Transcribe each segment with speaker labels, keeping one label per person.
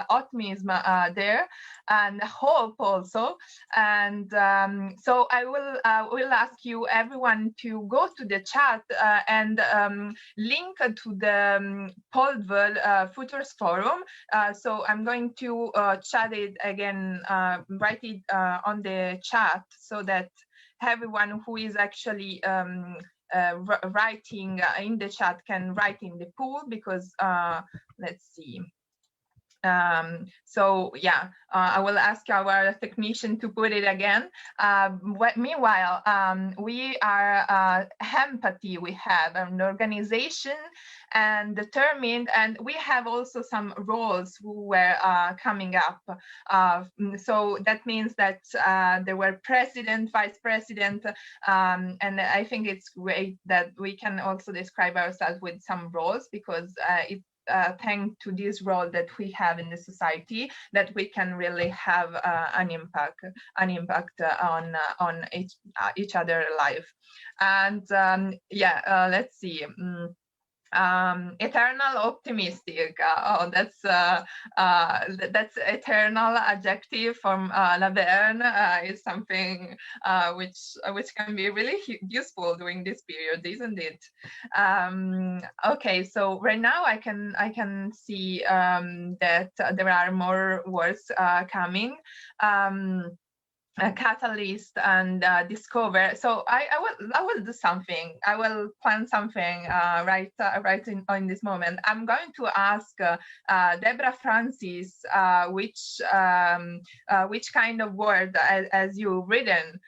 Speaker 1: optimism there, and hope also. And so I will ask you, everyone, to go to the chat and link to the Poldville Futures Forum. So I'm going to chat it again, write it on the chat, so that everyone who is actually writing in the chat can write in the pool, because let's see. So yeah, I will ask our technician to put it again. Meanwhile, we are Empathy, we have an organization, and Determined, and we have also some roles who were coming up. So that means that there were president, vice president, and I think it's great that we can also describe ourselves with some roles, because it thanks to this role that we have in the society, that we can really have an impact on each other life. And yeah, let's see. Eternal optimistic. Oh, that's eternal adjective from Laverne. Is something which can be really useful during this period, isn't it? Okay, so right now I can see that there are more words coming. Catalyst and discover. So I will do something. I will plan something right in this moment. I'm going to ask Deborah Francis which kind of word as you written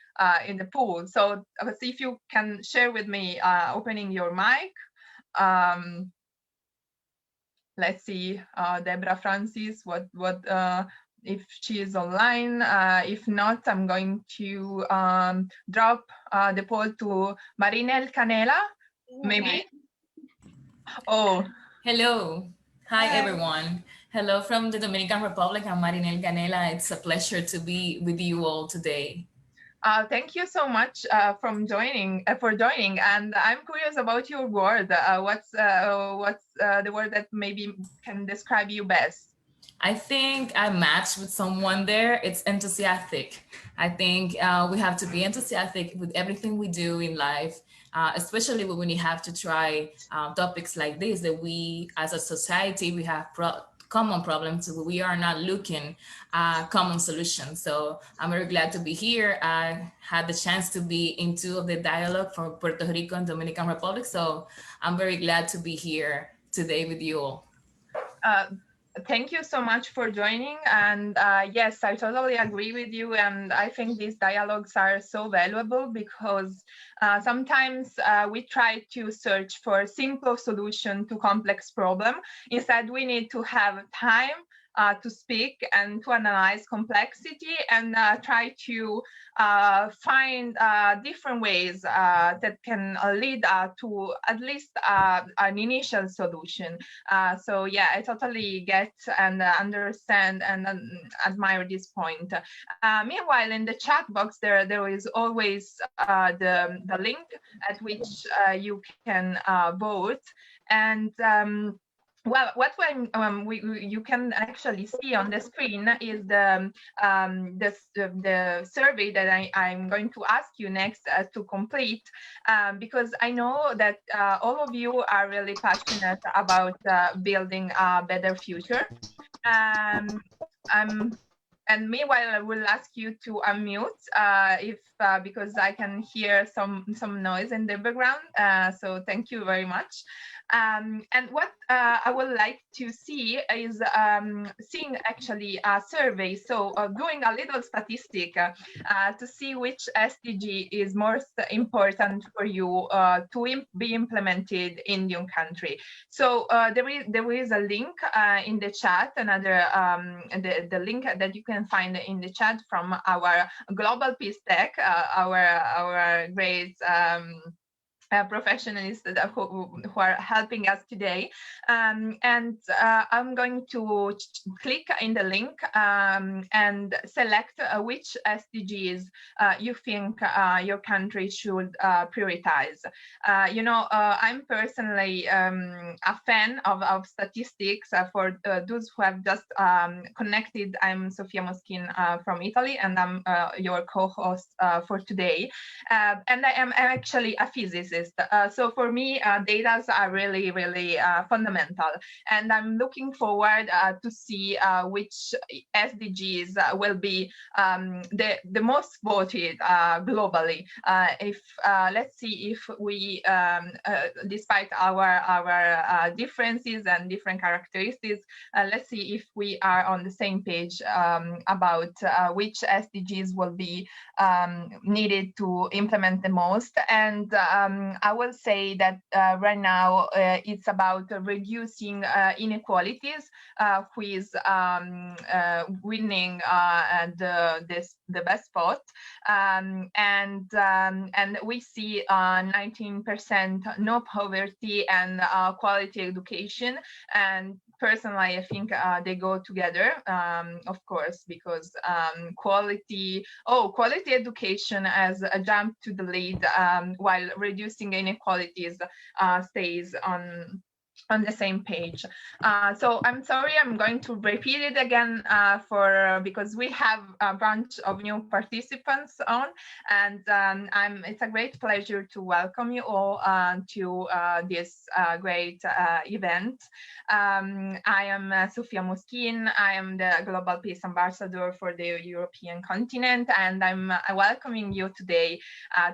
Speaker 1: in the pool. So if you can share with me, opening your mic. Let's see, Deborah Francis, what if she is online. If not, I'm going to drop the poll to Marinel Canela, maybe. Oh,
Speaker 2: hello. Hi, everyone. Hello from the Dominican Republic. I'm Marinel Canela. It's a pleasure to be with you all today.
Speaker 1: Thank you so much for joining, and I'm curious about your word. What's the word that maybe can describe you best?
Speaker 2: I think I matched with someone there. It's enthusiastic. I think we have to be enthusiastic with everything we do in life, especially when we have to try topics like this, that we as a society, we have common problems. We are not looking common solutions. So I'm very glad to be here. I had the chance to be in two of the dialogue for Puerto Rico and Dominican Republic. So I'm very glad to be here today with you all.
Speaker 1: Thank you so much for joining. And yes, I totally agree with you. And I think these dialogues are so valuable, because sometimes we try to search for a simple solution to complex problem. Instead, we need to have time to speak and to analyze complexity, and try to find different ways that can lead to at least an initial solution. So yeah, I totally get and understand and admire this point. Meanwhile, in the chat box, there is always the link at which you can vote. And well, what you can actually see on the screen is the survey that I'm going to ask you next to complete, because I know that all of you are really passionate about building a better future. And meanwhile, I will ask you to unmute because I can hear some noise in the background. So thank you very much. And what I would like to see is seeing actually a survey. So doing a little statistic to see which SDG is most important for you to be implemented in your country. So there is a link in the chat, another the link that you can find in the chat from our Global Peace Tech, our great professionals who are helping us today. And I'm going to click in the link and select which SDGs you think your country should prioritize. I'm personally a fan of statistics. For those who have just connected, I'm Sofia Moschin from Italy, and I'm your co-host for today. And I am actually a physicist. So for me, data are really, really fundamental. And I'm looking forward to see which SDGs will be the most voted globally. Let's see if we, despite our differences and different characteristics, let's see if we are on the same page about which SDGs will be needed to implement the most. And I will say that right now it's about reducing inequalities, who is winning the best spot. And we see 19% no poverty and quality education. And personally, I think they go together, of course, because quality education has jumped to the lead, while reducing inequalities stays on the same page. So I'm sorry, I'm going to repeat it again because we have a bunch of new participants on, and it's a great pleasure to welcome you all to this great event. I am Sofia Moschin. I am the Global Peace Ambassador for the European continent, and I'm welcoming you today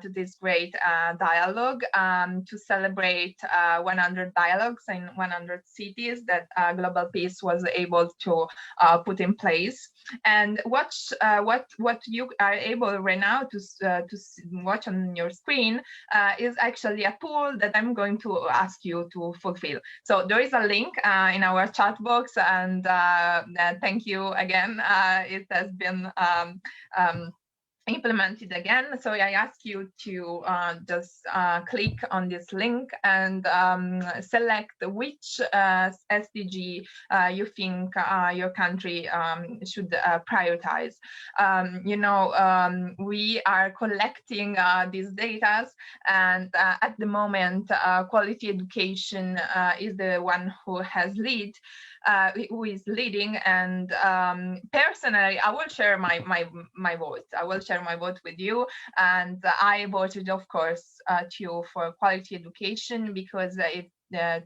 Speaker 1: to this great dialogue to celebrate 100 dialogues in 100 cities that Global Peace was able to put in place. And what you are able right now to watch on your screen is actually a pool that I'm going to ask you to fulfill. So there is a link in our chat box, and thank you again. It has been implemented again. So I ask you to just click on this link and select which SDG you think your country should prioritize. We are collecting these data, and at the moment, quality education is the one who is leading. And personally, I will share my vote. I will share my vote with you, and I voted, of course, for quality education because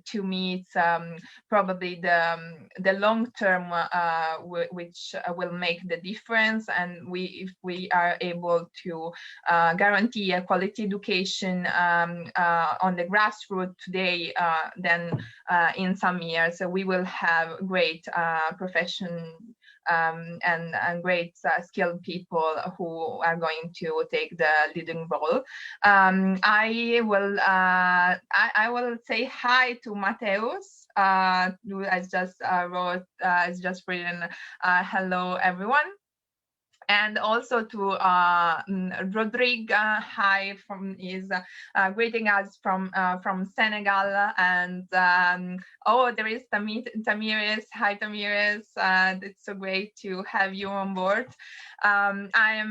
Speaker 1: to me it's probably the long term which will make the difference. And if we are able to guarantee a quality education on the grassroots today, then in some years we will have great profession and great skilled people who are going to take the leading role. I will say hi to Mateus, who has just has just written hello everyone. And also to Rodrigue, hi, is greeting us from Senegal. And there is Tamires. Hi, Tamires. It's so great to have you on board. I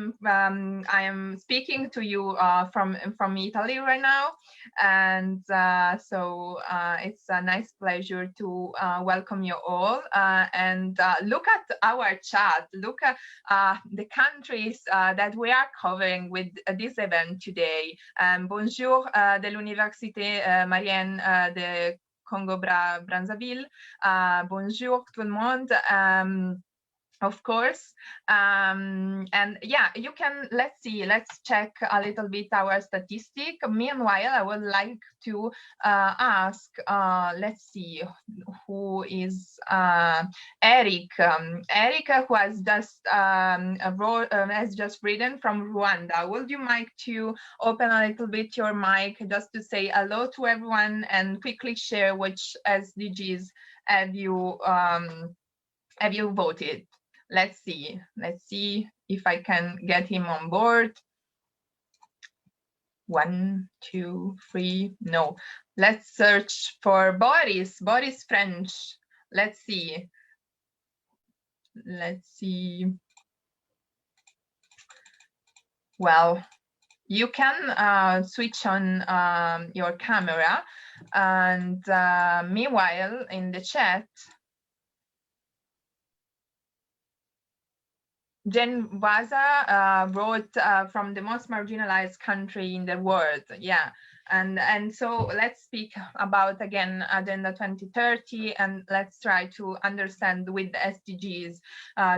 Speaker 1: am speaking to you from Italy right now, and so it's a nice pleasure to welcome you all. And look at our chat. Look at the countries that we are covering with this event today. Bonjour de l'Université Marianne de Congo-Brazzaville. Bonjour tout le monde. Of course. And yeah, you can, let's check a little bit our statistic. Meanwhile, I would like to ask, let's see, who is Eric. Eric, who has just written from Rwanda. Would you like to open a little bit your mic just to say hello to everyone and quickly share which SDGs have you voted? Let's see if I can get him on board. 1, 2, 3, no. Let's search for Boris. Boris French. Let's see. Let's see. Well, you can switch on your camera, and meanwhile in the chat, Jen Waza wrote from the most marginalized country in the world. Yeah. And so let's speak about, again, Agenda 2030, and let's try to understand with the SDGs,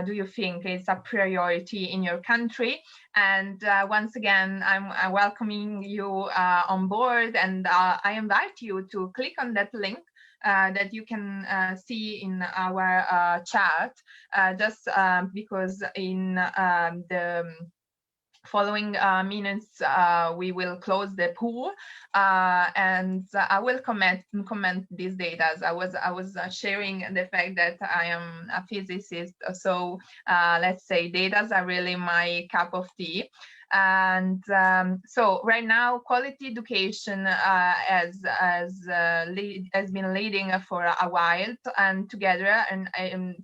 Speaker 1: do you think it's a priority in your country? And once again, I'm welcoming you on board, and I invite you to click on that link that you can see in our chat, just because in the following minutes we will close the pool, and I will comment these data. I was sharing the fact that I am a physicist, so let's say data are really my cup of tea. And so right now, quality education has been leading for a while, and together, and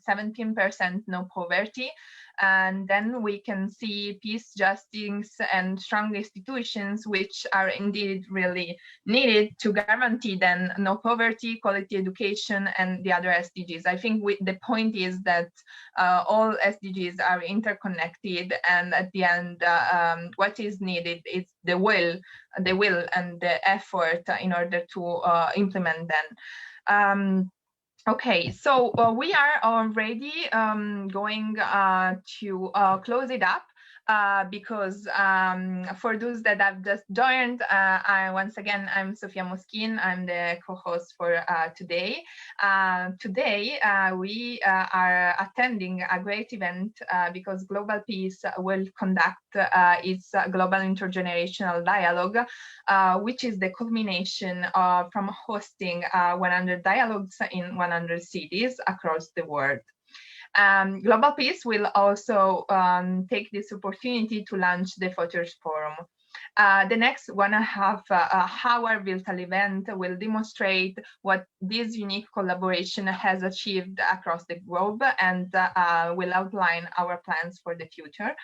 Speaker 1: 17% no poverty. And then we can see peace, justice, and strong institutions, which are indeed really needed to guarantee then no poverty, quality education, and the other SDGs. I think the point is that all SDGs are interconnected, and at the end, what is needed is the will and the effort in order to implement them. Okay, so we are already going to close it up, because for those that have just joined, once again, I'm Sofia Moskin. I'm the co-host for today. Today, we are attending a great event because Global Peace will conduct its Global Intergenerational Dialogue, which is the culmination from hosting 100 dialogues in 100 cities across the world. Global Peace will also take this opportunity to launch the Futures Forum. The next 1.5 hour virtual event will demonstrate what this unique collaboration has achieved across the globe, and will outline our plans for the future.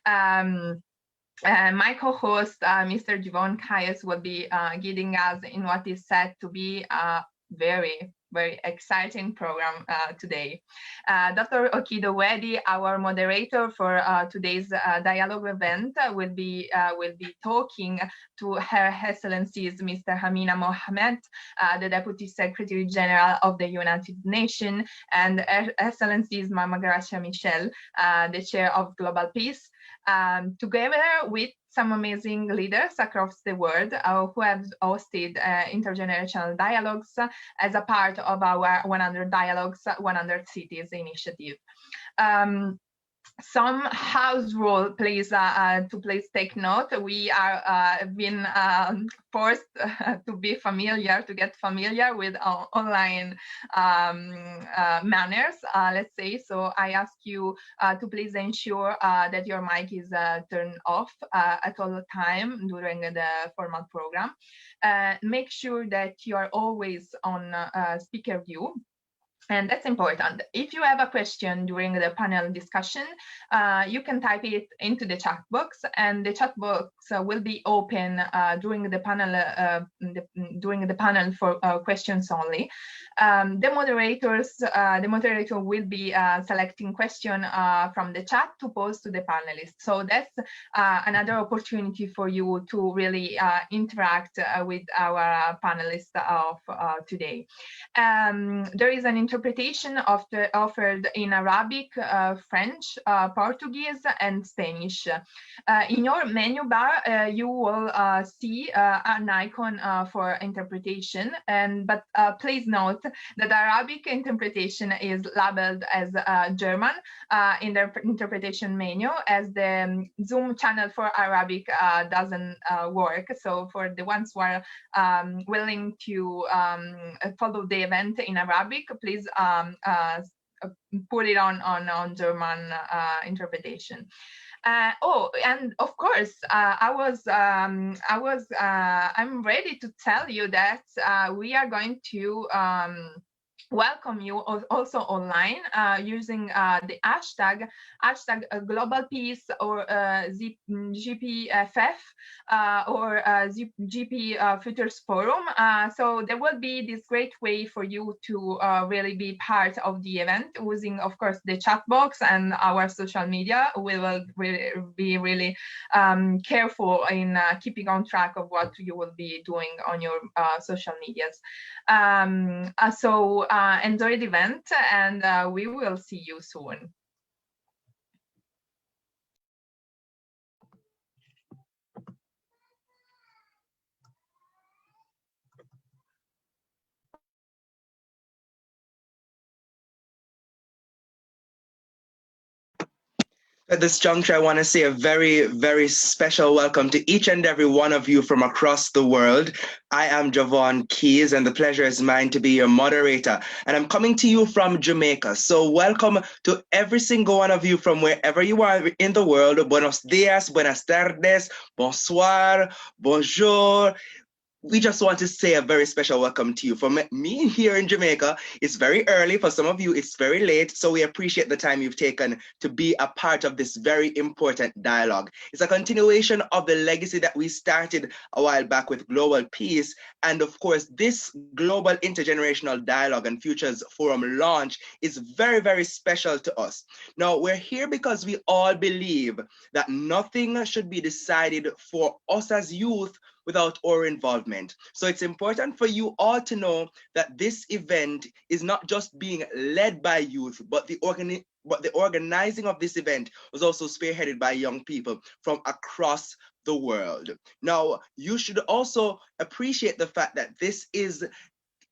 Speaker 1: My co-host, Mr. Jivon Kayes, will be guiding us in what is said to be a very, very exciting program today. Dr. Okido Wedi, our moderator for today's dialogue event, will be talking to Her Excellencies Mr. Amina Mohammed, the Deputy Secretary General of the United Nations, and Her Excellencies Mama Graꞔa Machel, the Chair of Global Peace, together with some amazing leaders across the world who have hosted intergenerational dialogues as a part of our 100 Dialogues, 100 Cities initiative. Some house rule, please, please take note. We are being forced to get familiar with online manners, let's say. So I ask you to please ensure that your mic is turned off at all time during the formal program. Make sure that you are always on speaker view. And that's important. If you have a question during the panel discussion, you can type it into the chat box, and the chat box will be open during the panel for questions only. The moderator will be selecting question from the chat to pose to the panelists. So that's another opportunity for you to really interact with our panelists of today. There is an interpretation offered in Arabic, French, Portuguese, and Spanish. In your menu bar, you will see an icon for interpretation, but please note that Arabic interpretation is labeled as German in the interpretation menu, as the Zoom channel for Arabic doesn't work. So for the ones who are willing to follow the event in Arabic, please put it on German interpretation. Oh, and of course, I'm ready to tell you that we are going to welcome you also online using the hashtag global peace or GPFF or GP Futures Forum. So there will be this great way for you to really be part of the event using, of course, the chat box and our social media. We will be really careful in keeping on track of what you will be doing on your social medias. So enjoy the event, and we will see you soon.
Speaker 3: At this juncture, I want to say a very, very special welcome to each and every one of you from across the world. I am Javon Keys, and the pleasure is mine to be your moderator. And I'm coming to you from Jamaica. So welcome to every single one of you from wherever you are in the world. Buenos dias, buenas tardes, bonsoir, bonjour. We just want to say a very special welcome to you. For me here in Jamaica, it's very early. For some of you, it's very late. So we appreciate the time you've taken to be a part of this very important dialogue. It's a continuation of the legacy that we started a while back with Global Peace. And of course, this Global Intergenerational Dialogue and Futures Forum launch is very, very special to us. Now, we're here because we all believe that nothing should be decided for us as youth without our involvement. So it's important for you all to know that this event is not just being led by youth, but the organizing of this event was also spearheaded by young people from across the world. Now, you should also appreciate the fact that this is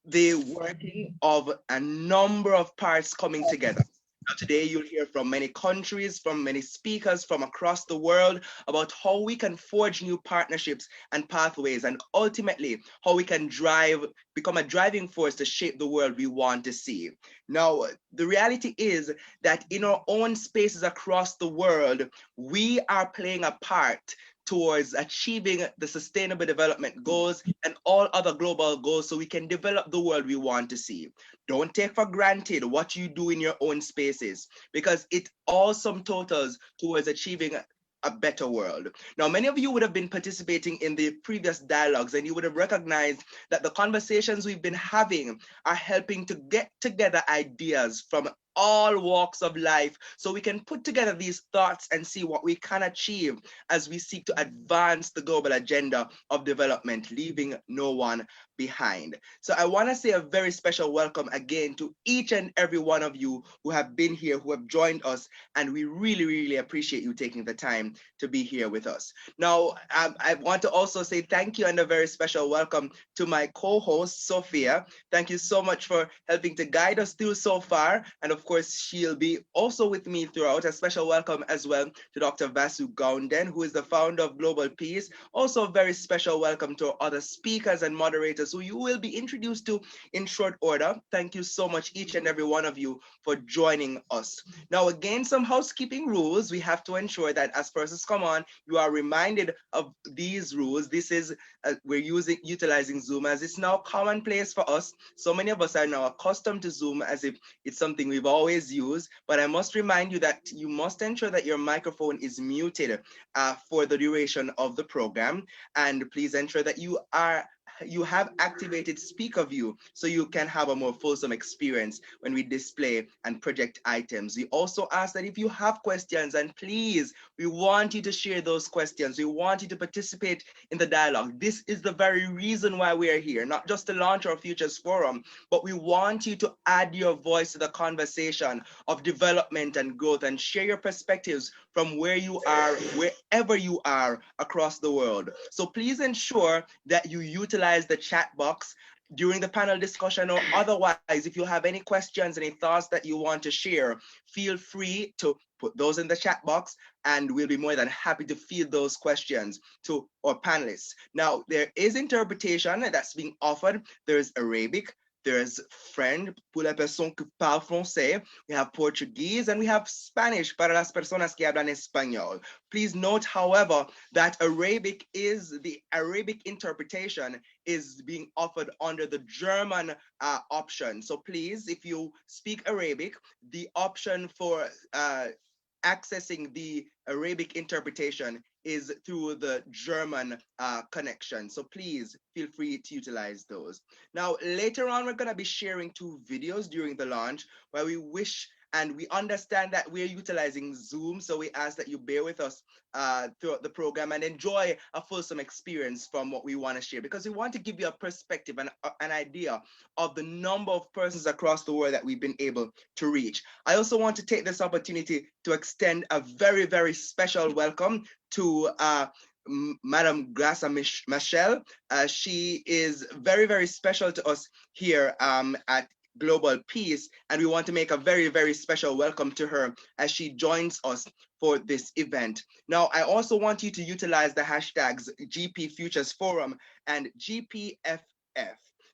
Speaker 3: the working of a number of parts coming together. Now, today, you'll hear from many countries, from many speakers from across the world about how we can forge new partnerships and pathways, and ultimately, how we can become a driving force to shape the world we want to see. Now, the reality is that in our own spaces across the world, we are playing a part towards achieving the Sustainable Development Goals and all other global goals so we can develop the world we want to see. Don't take for granted what you do in your own spaces, because it all sum totals towards achieving a better world. Now, many of you would have been participating in the previous dialogues, and you would have recognized that the conversations we've been having are helping to get together ideas from all walks of life so we can put together these thoughts and see what we can achieve as we seek to advance the global agenda of development, leaving no one behind. So I want to say a very special welcome again to each and every one of you who have been here, who have joined us, and we really, really appreciate you taking the time to be here with us. Now, I want to also say thank you and a very special welcome to my co-host, Sophia. Thank you so much for helping to guide us through so far. And of course, she'll be also with me throughout. A special welcome as well to Dr. Vasu Gounden, who is the founder of Global Peace. Also a very special welcome to other speakers and moderators who you will be introduced to in short order. Thank you so much, each and every one of you, for joining us. Now, again, some housekeeping rules. We have to ensure that as persons come on, you are reminded of these rules. This is, we're utilizing Zoom as it's now commonplace for us. So many of us are now accustomed to Zoom as if it's something we've always used, but I must remind you that you must ensure that your microphone is muted for the duration of the program. And please ensure that you have activated speaker view so you can have a more fulsome experience when we display and project items. We also ask that if you have questions, and please, we want you to share those questions. We want you to participate in the dialogue. This is the very reason why we are here, not just to launch our Futures Forum, but we want you to add your voice to the conversation of development and growth and share your perspectives from where you are, wherever you are across the world. So please ensure that you utilize the chat box during the panel discussion, or otherwise, if you have any questions, any thoughts that you want to share, feel free to put those in the chat box, and we'll be more than happy to field those questions to our panelists. Now, there is interpretation that's being offered. There's Arabic, There's French, pour les personnes qui parlent français. We have Portuguese, and we have Spanish, para las personas que hablan español. Please note, however, that the Arabic interpretation is being offered under the German option. So please, if you speak Arabic, the option for accessing the Arabic interpretation is through the German connection. So please feel free to utilize those. Now, later on, we're gonna be sharing 2 videos during the launch where we wish and we understand that we're utilizing Zoom. So we ask that you bear with us throughout the program and enjoy a fulsome experience from what we wanna share, because we want to give you a perspective and an idea of the number of persons across the world that we've been able to reach. I also want to take this opportunity to extend a very, very special welcome to Madam Graꞔa Machel. She is very, very special to us here at Global Peace, and we want to make a very, very special welcome to her as she joins us for this event. Now, I also want you to utilize the hashtags GP Futures Forum and GPFF.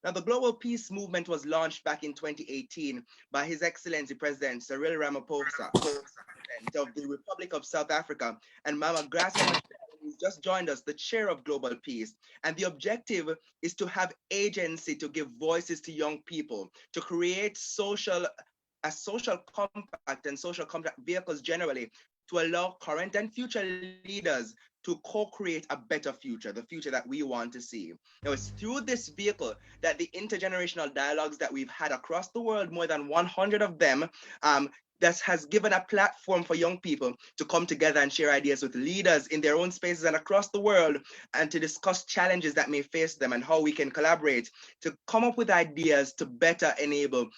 Speaker 3: Now, the Global Peace Movement was launched back in 2018 by His Excellency President Cyril Ramaphosa, President of the Republic of South Africa, and Mama Graꞔa Machel, who's just joined us, the chair of Global Peace. And the objective is to have agency to give voices to young people, to create a social compact and social compact vehicles generally to allow current and future leaders to co-create a better future, the future that we want to see. Now, it's through this vehicle that the intergenerational dialogues that we've had across the world, more than 100 of them, that has given a platform for young people to come together and share ideas with leaders in their own spaces and across the world, and to discuss challenges that may face them and how we can collaborate to come up with ideas to better enable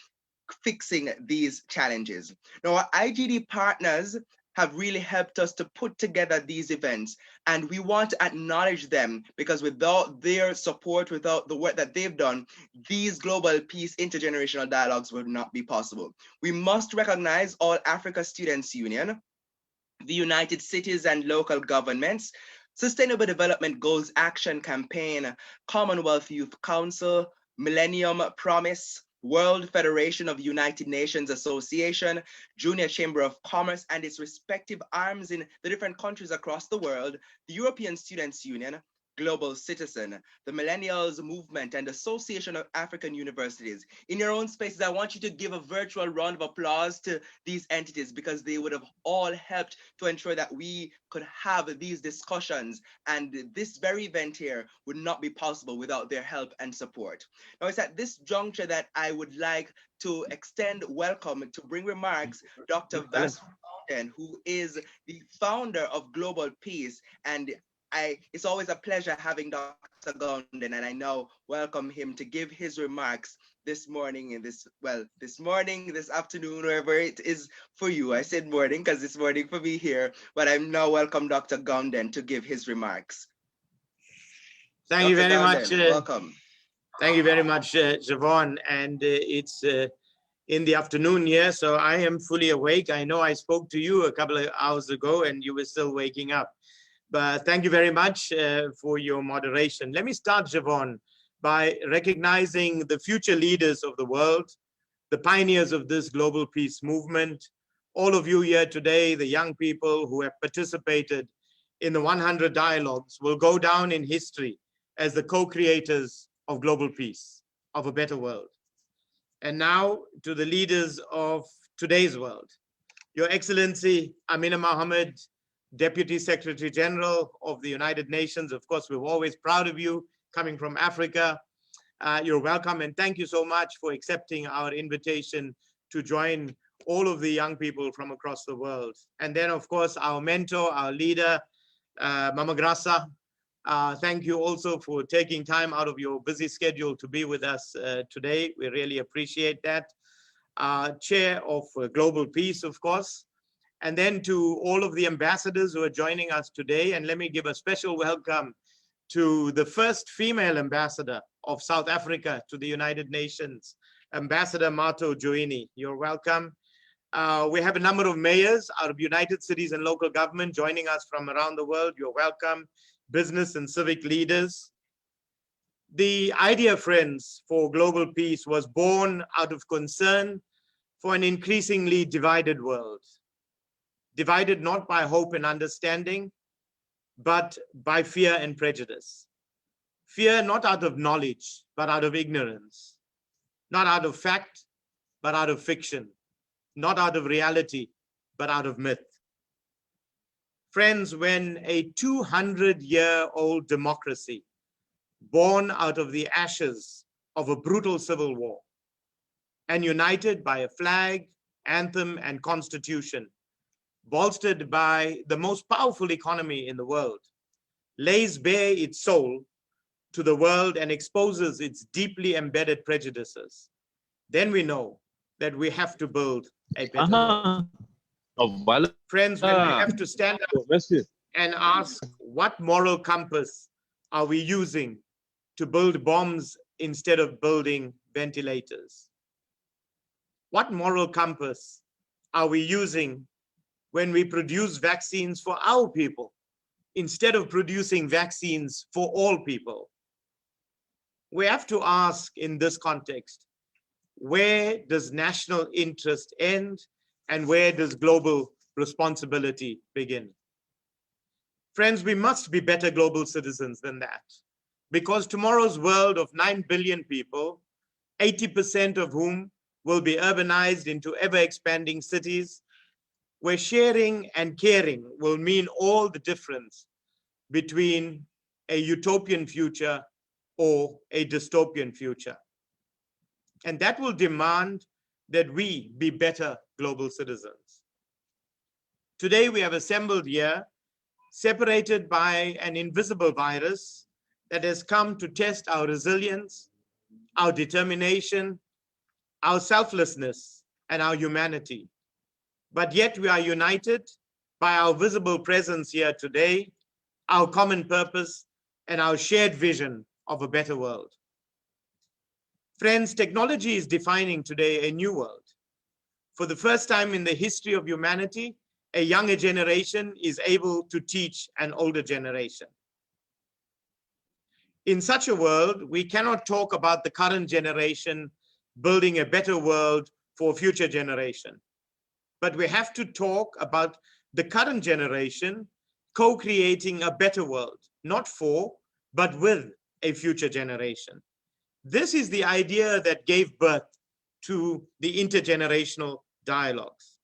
Speaker 3: fixing these challenges. Now, our IGD partners have really helped us to put together these events, and we want to acknowledge them, because without their support, without the work that they've done, these Global Peace intergenerational dialogues would not be possible. We must recognize All Africa Students Union, the United Cities and Local Governments, Sustainable Development Goals Action Campaign, Commonwealth Youth Council, Millennium Promise, World Federation of United Nations Association, Junior Chamber of Commerce and its respective arms in the different countries across the world, the European Students' Union, Global Citizen, the Millennials Movement, and Association of African Universities. In your own spaces, I want you to give a virtual round of applause to these entities, because they would have all helped to ensure that we could have these discussions, and this very event here would not be possible without their help and support. Now, it's at this juncture that I would like to extend welcome to bring remarks Dr. Vas Fountain, who is the founder of Global Peace, and it's always a pleasure having Dr. Gounden, and I now welcome him to give his remarks this morning, this afternoon, wherever it is for you. I said morning because it's morning for me here, but I'm now welcome Dr. Gounden to give his remarks.
Speaker 4: Thank you very much.
Speaker 3: Welcome.
Speaker 4: Thank you very much, Javon. And it's in the afternoon here, so I am fully awake. I know I spoke to you a couple of hours ago and you were still waking up. But thank you very much for your moderation. Let me start, Javon, by recognizing the future leaders of the world, the pioneers of this global peace movement, all of you here today, the young people who have participated in the 100 dialogues will go down in history as the co-creators of global peace, of a better world. And now to the leaders of today's world. Your Excellency, Amina Mohammed, Deputy Secretary General of the United Nations. Of course, we're always proud of you coming from Africa. You're welcome, and thank you so much for accepting our invitation to join all of the young people from across the world. And then, of course, our mentor, our leader, Mama Graꞔa. Thank you also for taking time out of your busy schedule to be with us today. We really appreciate that. Chair of Global Peace, of course. And then to all of the ambassadors who are joining us today. And let me give a special welcome to the first female ambassador of South Africa to the United Nations, Ambassador Mato Joini. You're welcome. We have a number of mayors out of United Cities and local government joining us from around the world. You're welcome. Business and civic leaders. The idea, friends, for global peace was born out of concern for an increasingly divided world, divided not by hope and understanding, but by fear and prejudice. Fear not out of knowledge, but out of ignorance, not out of fact, but out of fiction, not out of reality, but out of myth. Friends, when a 200-year-old democracy, born out of the ashes of a brutal civil war and united by a flag, anthem, and constitution, bolstered by the most powerful economy in the world, lays bare its soul to the world and exposes its deeply embedded prejudices, then we know that we have to build a better world. Friends, when we have to stand up and ask, what moral compass are we using to build bombs instead of building ventilators? What moral compass are we using when we produce vaccines for our people instead of producing vaccines for all people? We have to ask in this context, where does national interest end and where does global responsibility begin? Friends, we must be better global citizens than that, because tomorrow's world of 9 billion people, 80% of whom will be urbanized into ever-expanding cities, where sharing and caring will mean all the difference between a utopian future or a dystopian future. And that will demand that we be better global citizens. Today we have assembled here, separated by an invisible virus that has come to test our resilience, our determination, our selflessness, and our humanity. But yet we are united by our visible presence here today, our common purpose, and our shared vision of a better world. Friends, technology is defining today a new world. For the first time in the history of humanity, a younger generation is able to teach an older generation. In such a world, we cannot talk about the current generation building a better world for future generation. But we have to talk about the current generation co-creating a better world, not for, but with a future generation. This is the idea that gave birth to the intergenerational dialogues.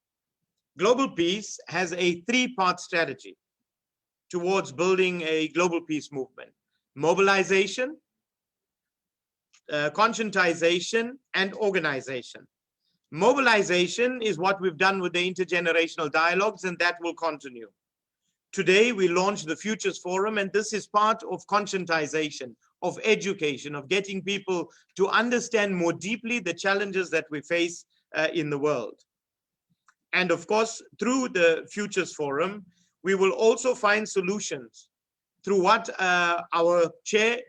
Speaker 4: Global peace has a three-part strategy towards building a global peace movement: mobilization, conscientization, and organization. Mobilization is what we've done with the intergenerational dialogues, and that will continue. Today, we launched the Futures Forum, and this is part of conscientization, of education, of getting people to understand more deeply the challenges that we face in the world. And of course, through the Futures Forum, we will also find solutions through what our chair,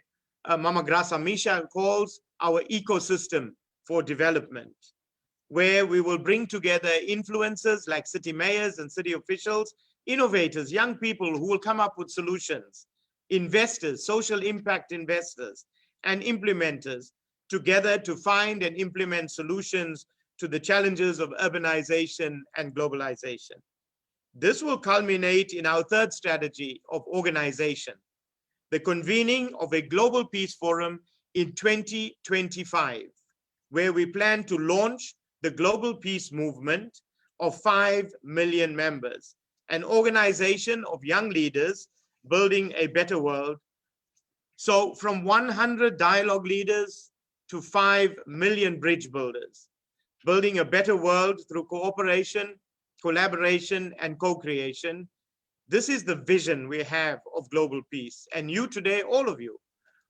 Speaker 4: Mama Graꞔa Machel, calls our ecosystem for development, where we will bring together influencers like city mayors and city officials, innovators, young people who will come up with solutions, investors, social impact investors, and implementers together to find and implement solutions to the challenges of urbanization and globalization. This will culminate in our third strategy of organization, the convening of a Global Peace Forum in 2025, where we plan to launch the global peace movement of 5 million members, an organization of young leaders building a better world. So from 100 dialogue leaders to 5 million bridge builders, building a better world through cooperation, collaboration, and co-creation. This is the vision we have of global peace. And you today, all of you,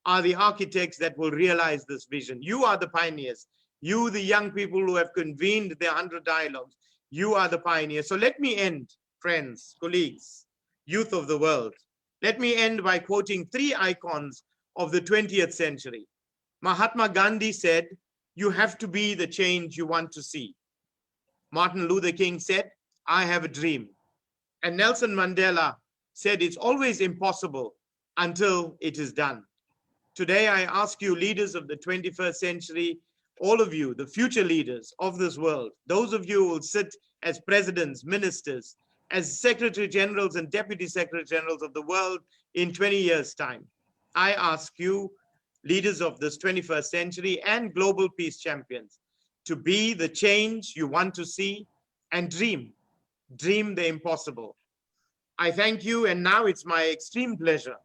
Speaker 4: are the architects that will realize this vision. You are the pioneers. You, the young people who have convened the 100 dialogues, you are the pioneers. So let me end, friends, colleagues, youth of the world. Let me end by quoting 3 icons of the 20th century. Mahatma Gandhi said, "You have to be the change you want to see." Martin Luther King said, "I have a dream." And Nelson Mandela said, "It's always impossible until it is done." Today, I ask you, leaders of the 21st century, all of you, the future leaders of this world, those of you who will sit as presidents, ministers, as secretary generals and deputy secretary generals of the world in 20 years' time. I ask you, leaders of this 21st century and global peace champions, to be the change you want to see and dream the impossible. I thank you, and now it's my extreme pleasure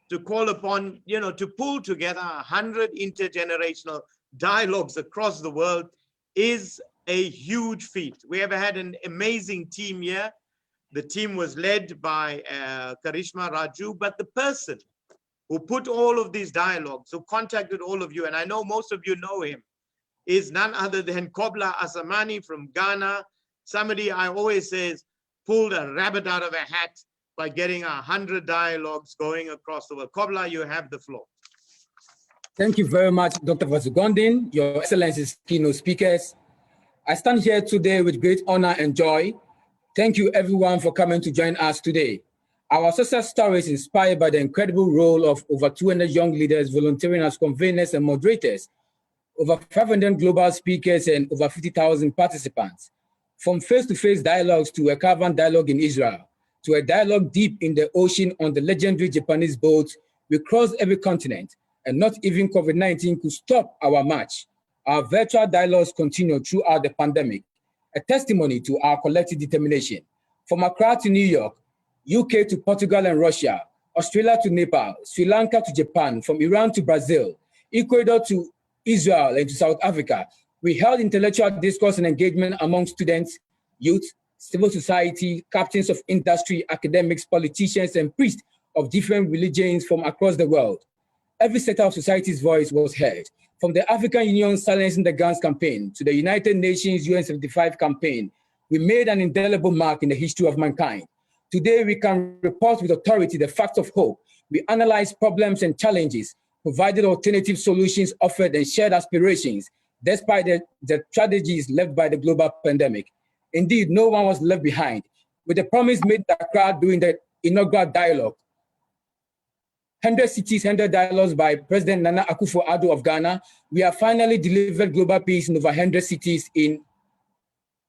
Speaker 4: to call upon, to pull together 100 intergenerational dialogues across the world is a huge feat. We have had an amazing team here. The team was led by Karishma Raju, but the person who put all of these dialogues, who contacted all of you, and I know most of you know him, is none other than Kobla Asamani from Ghana. Somebody I always says pulled a rabbit out of a hat by getting 100 dialogues going across the world. Kobla, you have the floor.
Speaker 5: Thank you very much, Dr. Vasugondin, Your Excellency's keynote speakers. I stand here today with great honor and joy. Thank you everyone for coming to join us today. Our success story is inspired by the incredible role of over 200 young leaders volunteering as conveners and moderators, over 500 global speakers and over 50,000 participants. From face-to-face dialogues to a caravan dialogue in Israel, to a dialogue deep in the ocean on the legendary Japanese boat, we crossed every continent, and not even COVID-19 could stop our march. Our virtual dialogues continue throughout the pandemic, a testimony to our collective determination. From Accra to New York, UK to Portugal and Russia, Australia to Nepal, Sri Lanka to Japan, from Iran to Brazil, Ecuador to Israel and to South Africa, we held intellectual discourse and engagement among students, youth, civil society, captains of industry, academics, politicians, and priests of different religions from across the world. Every sector of society's voice was heard, from the African Union Silencing the Guns campaign to the United Nations UN 75 campaign. We made an indelible mark in the history of mankind. Today, we can report with authority the facts of hope. We analyzed problems and challenges, provided alternative solutions, offered and shared aspirations, despite the tragedies left by the global pandemic. Indeed, no one was left behind. With the promise made to Accra during the inaugural dialogue, 100 cities, 100 dialogues by President Nana Akufo-Addo of Ghana, we have finally delivered global peace in over 100 cities in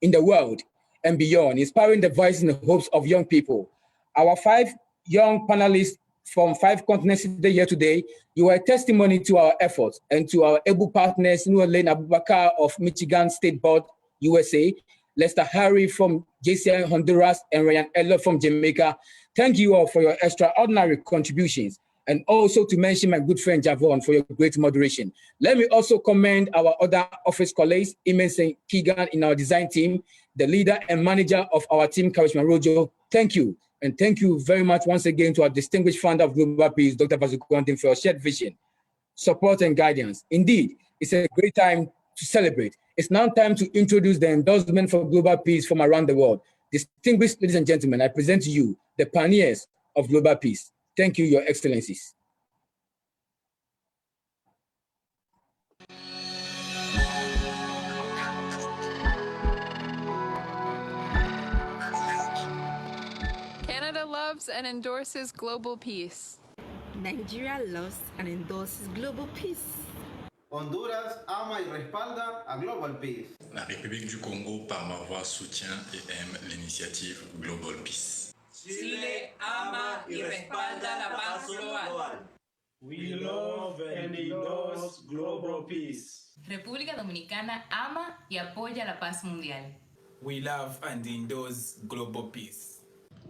Speaker 5: the world and beyond, inspiring the voices and the hopes of young people. Our 5 young panelists from 5 continents here today, you are a testimony to our efforts and to our able partners, Nualain Abubakar of Michigan State Board, USA, Lester Harry from JCI Honduras, and Ryan Eller from Jamaica. Thank you all for your extraordinary contributions, and also to mention my good friend Javon for your great moderation. Let me also commend our other office colleagues, Imen St. Keegan in our design team, the leader and manager of our team, Karishma Rojo. Thank you. And thank you very much once again to our distinguished founder of Global Peace, Dr. Vasugondin, for your shared vision, support, and guidance. Indeed, it's a great time to celebrate. It's now time to introduce the endorsement for global peace from around the world. Distinguished ladies and gentlemen, I present to you the pioneers of global peace. Thank you, Your Excellencies.
Speaker 6: Canada loves and endorses global peace.
Speaker 7: Nigeria loves and endorses global peace.
Speaker 8: Honduras ama y respalda a Global Peace.
Speaker 9: La République du Congo, par ma voix, soutient et aime l'initiative Global Peace.
Speaker 10: Chile ama y respalda la paz global.
Speaker 11: We love and endorse global peace.
Speaker 2: República Dominicana ama y apoya la paz mundial.
Speaker 11: We love and endorse global peace.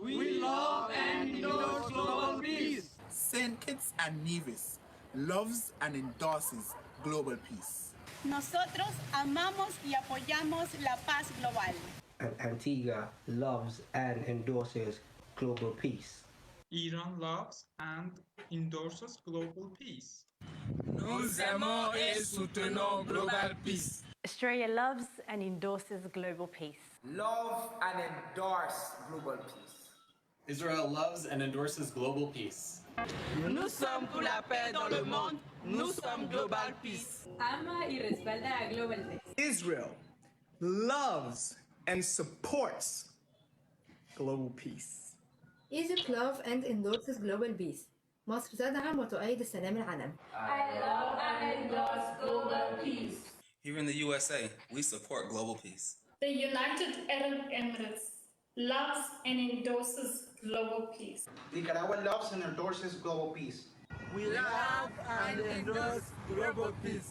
Speaker 10: We love and endorse global peace.
Speaker 12: St. Kitts and Nevis loves and endorses global peace.
Speaker 13: Nosotros amamos y apoyamos la paz global.
Speaker 14: Antigua loves and endorses global peace.
Speaker 15: Iran loves and endorses global peace.
Speaker 11: Nous aimons et soutenons global peace.
Speaker 16: Australia loves and endorses global peace.
Speaker 17: Love and endorse global peace.
Speaker 18: Israel loves and endorses global peace.
Speaker 10: Nous sommes pour la paix dans le monde. Nous sommes global peace.
Speaker 19: Ama y respalda a global peace.
Speaker 20: Israel loves and supports global peace.
Speaker 21: Egypt loves and endorses global peace. مصر تدعم وتؤيد السلام العالمي.
Speaker 19: I love and endorse global peace.
Speaker 18: Here in the USA, we support global peace.
Speaker 22: The United Arab Emirates loves and endorses global peace.
Speaker 8: Nicaragua loves and endorses global peace.
Speaker 11: We love and endorse global peace.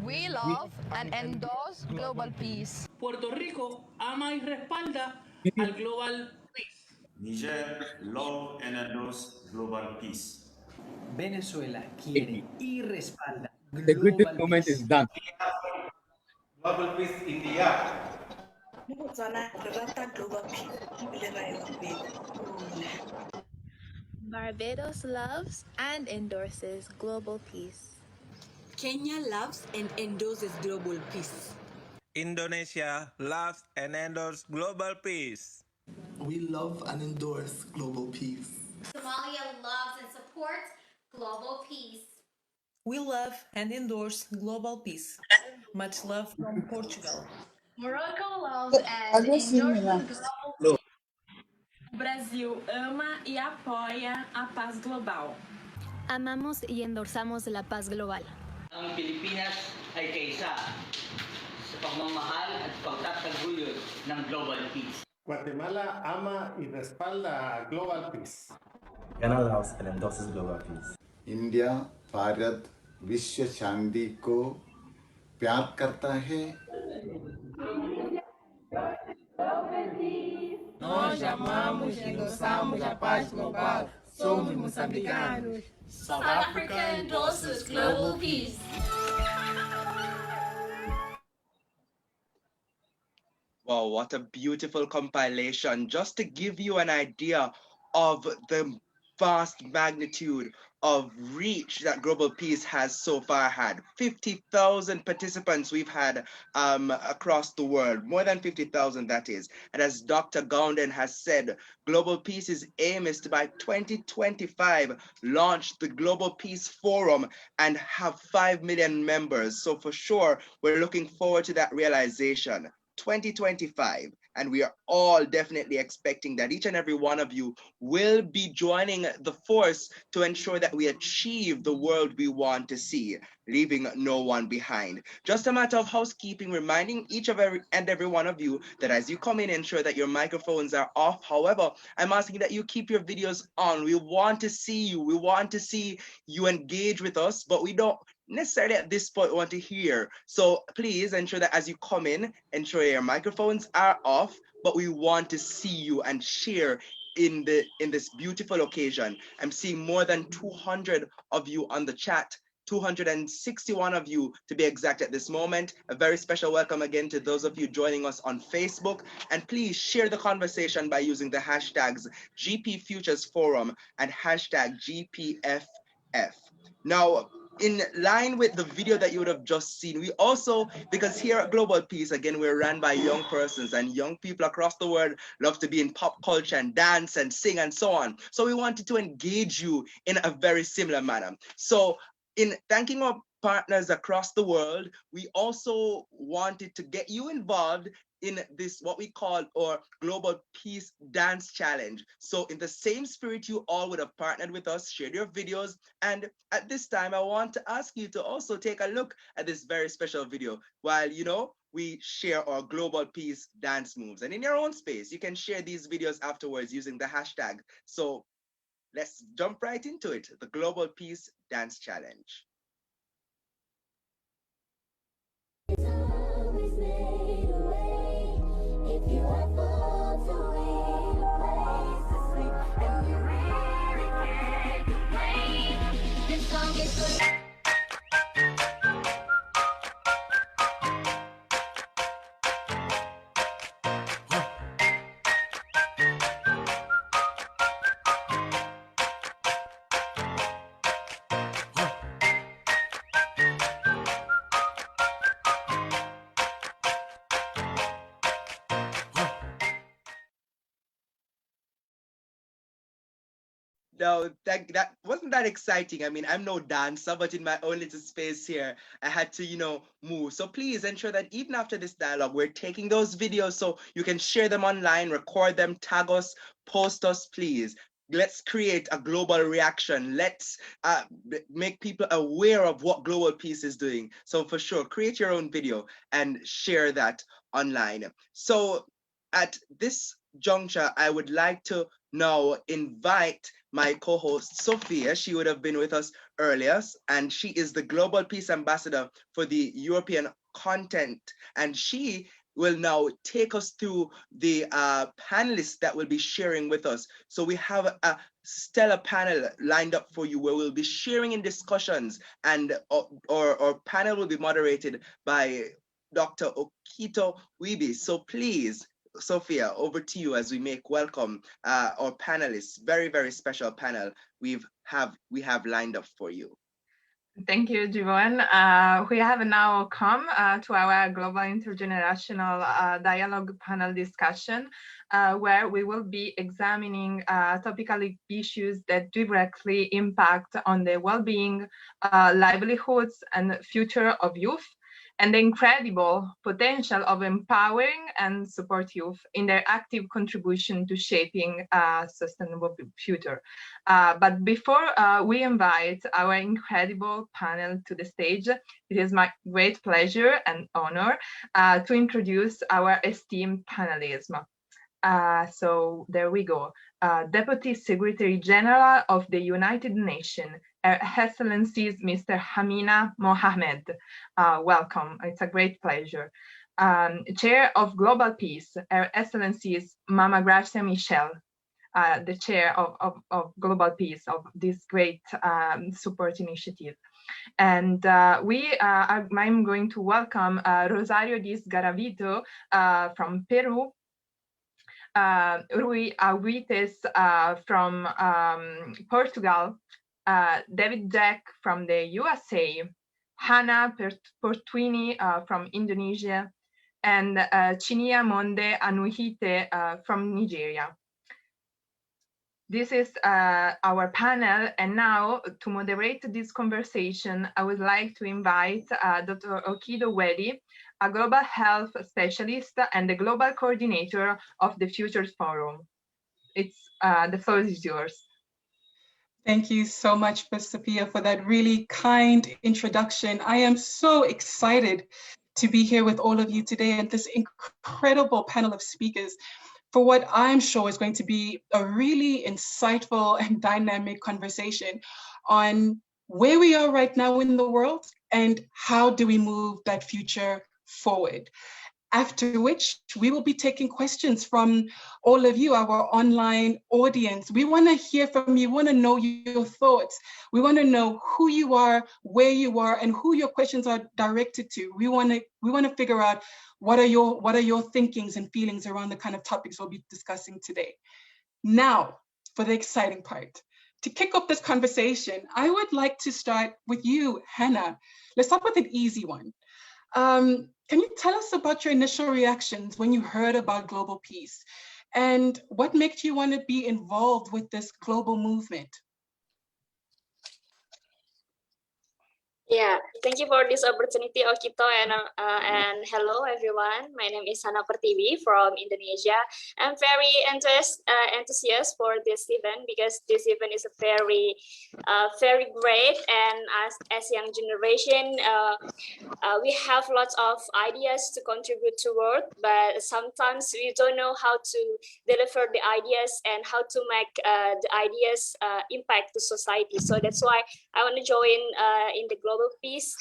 Speaker 23: We love and endorse global peace.
Speaker 10: Puerto Rico ama y respalda al global peace.
Speaker 24: Niger love and endorse global peace.
Speaker 25: Venezuela quiere y respalda
Speaker 5: The greatest
Speaker 25: global
Speaker 5: moment
Speaker 25: peace.
Speaker 5: is done.
Speaker 24: Global peace India.
Speaker 23: Barbados loves and endorses global peace.
Speaker 7: Kenya loves and endorses global peace.
Speaker 11: Indonesia loves and endorses global peace.
Speaker 12: We love and endorse global peace.
Speaker 26: Somalia loves and supports global peace.
Speaker 27: We love and endorse global peace. Much love from Portugal.
Speaker 23: Morocco loves and endorses global peace.
Speaker 27: O Brasil ama e apoia a paz global.
Speaker 23: Amamos y endorsamos la paz global.
Speaker 28: Ang Pilipinas ay kaisa sa pagmamahal at pagtataguyod ng global peace.
Speaker 24: Guatemala ama y respalda global peace.
Speaker 29: Ghana loves and endorses global peace.
Speaker 30: India Bharat विश्व शांति को प्यार करता है.
Speaker 11: Nós amamos e endossamos a paz global. Somos moçambicanos.
Speaker 26: South Africa endorses global peace.
Speaker 3: Wow, what a beautiful compilation. Just to give you an idea of the vast magnitude of reach that global peace has so far had. 50,000 participants we've had across the world, more than 50,000 that is. And as Dr. Gounden has said, global peace's aim is to by 2025 launch the Global Peace Forum and have 5 million members. So for sure, we're looking forward to that realization. 2025, and we are all definitely expecting that each and every one of you will be joining the force to ensure that we achieve the world we want to see, leaving no one behind. Just a matter of housekeeping, reminding each of every one of you that as you come in, ensure that your microphones are off. However, I'm asking that you keep your videos on. We want to see you. We want to see you engage with us, but we don't necessarily at this point want to hear. So please ensure that as you come in, ensure your microphones are off, but we want to see you and share in this beautiful occasion. I'm seeing more than 200 of you on the chat, 261 of you to be exact at this moment. A very special welcome again to those of you joining us on Facebook, and please share the conversation by using the hashtags GP Futures Forum and hashtag GPFF. Now, in line with the video that you would have just seen, we also, because here at Global Peace, again, we're run by young persons, and young people across the world love to be in pop culture and dance and sing and so on. So we wanted to engage you in a very similar manner. So in thanking our partners across the world, we also wanted to get you involved in this, what we call our Global Peace Dance Challenge. So in the same spirit, you all would have partnered with us, shared your videos. And at this time, I want to ask you to also take a look at this very special video while, we share our Global Peace dance moves. And in your own space, you can share these videos afterwards using the hashtag. So let's jump right into it, the Global Peace Dance Challenge. No, that wasn't that exciting. I mean, I'm no dancer, but in my own little space here, I had to, move. So please ensure that even after this dialogue, we're taking those videos so you can share them online, record them, tag us, post us, please. let's create a global reaction. Let's make people aware of what global peace is doing. So for sure, create your own video and share that online. So at this juncture, I would like to now invite my co-host Sophia. She would have been with us earlier, and she is the Global Peace Ambassador for the European content, and she will now take us through the panelists that will be sharing with us. So we have a stellar panel lined up for you where we'll be sharing in discussions, and our panel will be moderated by Dr. Okito Wibi. So please, Sophia, over to you as we make welcome our panelists. Very, very special panel we have lined up for you.
Speaker 1: Thank you, Javon. We have now come to our Global Intergenerational Dialogue panel discussion, where we will be examining topical issues that directly impact on the well-being, livelihoods, and future of youth, and the incredible potential of empowering and support youth in their active contribution to shaping a sustainable future. But before we invite our incredible panel to the stage, it is my great pleasure and honor to introduce our esteemed panelists. So there we go. Deputy Secretary General of the United Nations, Her Excellencies Mr. Amina Mohammed. Welcome, it's a great pleasure. Chair of Global Peace, Her Excellencies Mama Graꞔa Machel, the Chair of Global Peace, of this great support initiative. And I'm going to welcome Rosario Diz Garavito from Peru, Rui Aguites from Portugal, David Jack from the USA, Hannah Portuini from Indonesia, and Chinia Monde Anuhite from Nigeria. This is our panel, and now to moderate this conversation, I would like to invite Dr. Okito Wibi, a global health specialist and the global coordinator of the Futures Forum. The floor is yours.
Speaker 2: Thank you so much, Ms. Sophia, for that really kind introduction. I am so excited to be here with all of you today and this incredible panel of speakers for what I'm sure is going to be a really insightful and dynamic conversation on where we are right now in the world and how do we move that future forward. After which we will be taking questions from all of you, our online audience. We want to hear from you, we want to know your thoughts. We want to know who you are, where you are, and who your questions are directed to. We want to figure out what are your thinkings and feelings around the kind of topics we'll be discussing today. Now, for the exciting part. To kick off this conversation, I would like to start with you, Hannah. Let's start with an easy one. Can you tell us about your initial reactions when you heard about global peace and what made you want to be involved with this global movement?
Speaker 4: Yeah, thank you for this opportunity, Okito, and hello everyone. My name is Hannah Pertiwi from Indonesia. I'm very enthusiastic for this event because this event is a very great, and as young generation, we have lots of ideas to contribute to world, but sometimes we don't know how to deliver the ideas and how to make the ideas impact to society. So that's why I want to join in the global peace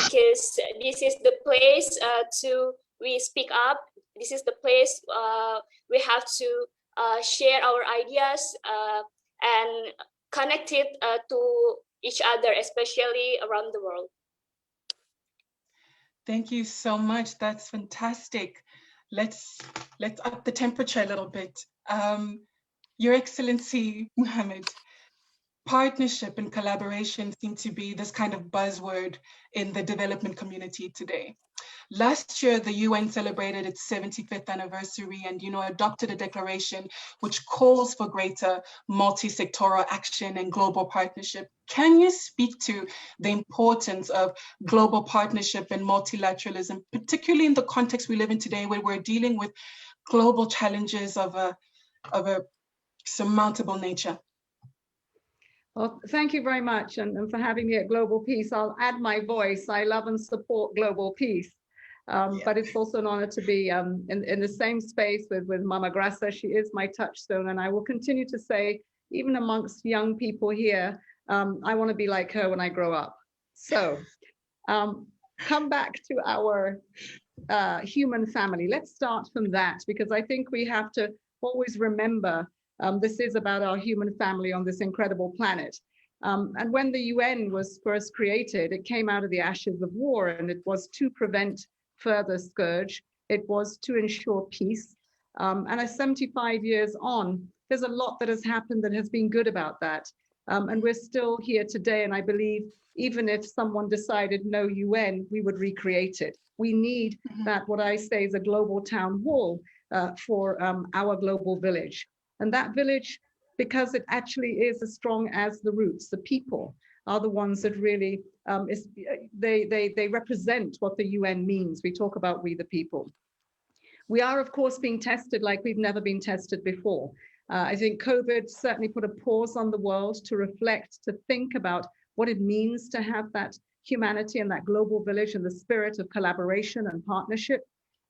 Speaker 4: because this is the place we speak up. This is the place we have to share our ideas and connect it to each other, especially around the world.
Speaker 2: Thank you so much. That's fantastic. Let's up the temperature a little bit. Your Excellency, Mohammed, partnership and collaboration seem to be this kind of buzzword in the development community today. Last year, the UN celebrated its 75th anniversary and, adopted a declaration which calls for greater multi-sectoral action and global partnership. Can you speak to the importance of global partnership and multilateralism, particularly in the context we live in today, where we're dealing with global challenges of a surmountable nature.
Speaker 6: Well, thank you very much and for having me at Global Peace. I'll add my voice. I love and support Global Peace. But it's also an honor to be in the same space with Mama Graça. She is my touchstone, and I will continue to say, even amongst young people here, I want to be like her when I grow up. So come back to our human family. Let's start from that, because I think we have to always remember this is about our human family on this incredible planet. And when the UN was first created, it came out of the ashes of war, and it was to prevent further scourge. It was to ensure peace. And as 75 years on, there's a lot that has happened that has been good about that. And we're still here today. And I believe even if someone decided no UN, we would recreate it. We need that, what I say is a global town hall for our global village. And that village, because it actually is as strong as the roots, the people are the ones that really, they represent what the UN means. We talk about we the people. We are, of course, being tested like we've never been tested before. I think COVID certainly put a pause on the world to reflect, to think about what it means to have that humanity and that global village and the spirit of collaboration and partnership.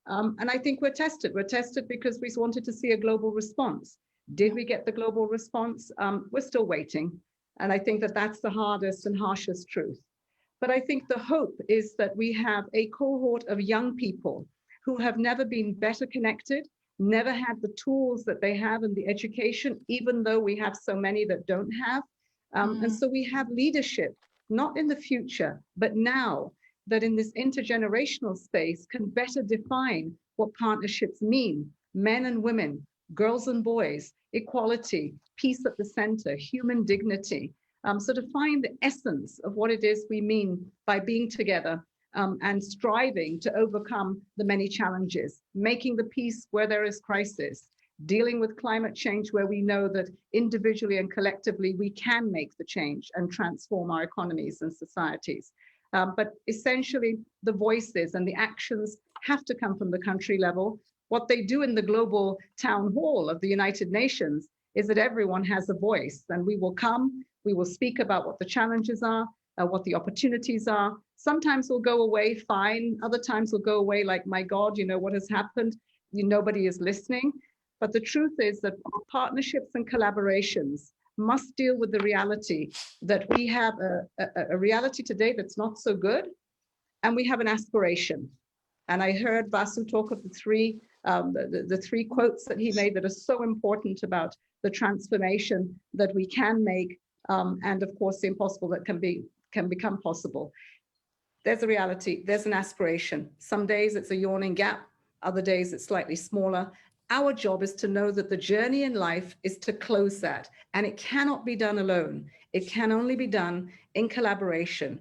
Speaker 6: And I think we're tested. We're tested because we wanted to see a global response. Did we get the global response? We're still waiting. And I think that that's the hardest and harshest truth. But I think the hope is that we have a cohort of young people who have never been better connected, never had the tools that they have and the education, even though we have so many that don't have. And so we have leadership, not in the future, but now, that in this intergenerational space can better define what partnerships mean, men and women, girls and boys, equality, peace at the center, human dignity. So to find the essence of what it is we mean by being together and striving to overcome the many challenges, making the peace where there is crisis, dealing with climate change where we know that individually and collectively we can make the change and transform our economies and societies. But essentially the voices and the actions have to come from the country level. What they do in the global town hall of the United Nations is that everyone has a voice, and we will come, we will speak about what the challenges are, what the opportunities are. Sometimes we'll go away fine, other times we'll go away like, my God, you know what has happened? Nobody is listening. But the truth is that partnerships and collaborations must deal with the reality that we have a reality today that's not so good, and we have an aspiration. And I heard Vasu talk of the three quotes that he made that are so important about the transformation that we can make, and of course the impossible that can become possible. There's a reality, there's an aspiration. Some days it's a yawning gap, other days it's slightly smaller. Our job is to know that the journey in life is to close that, and it cannot be done alone. It can only be done in collaboration,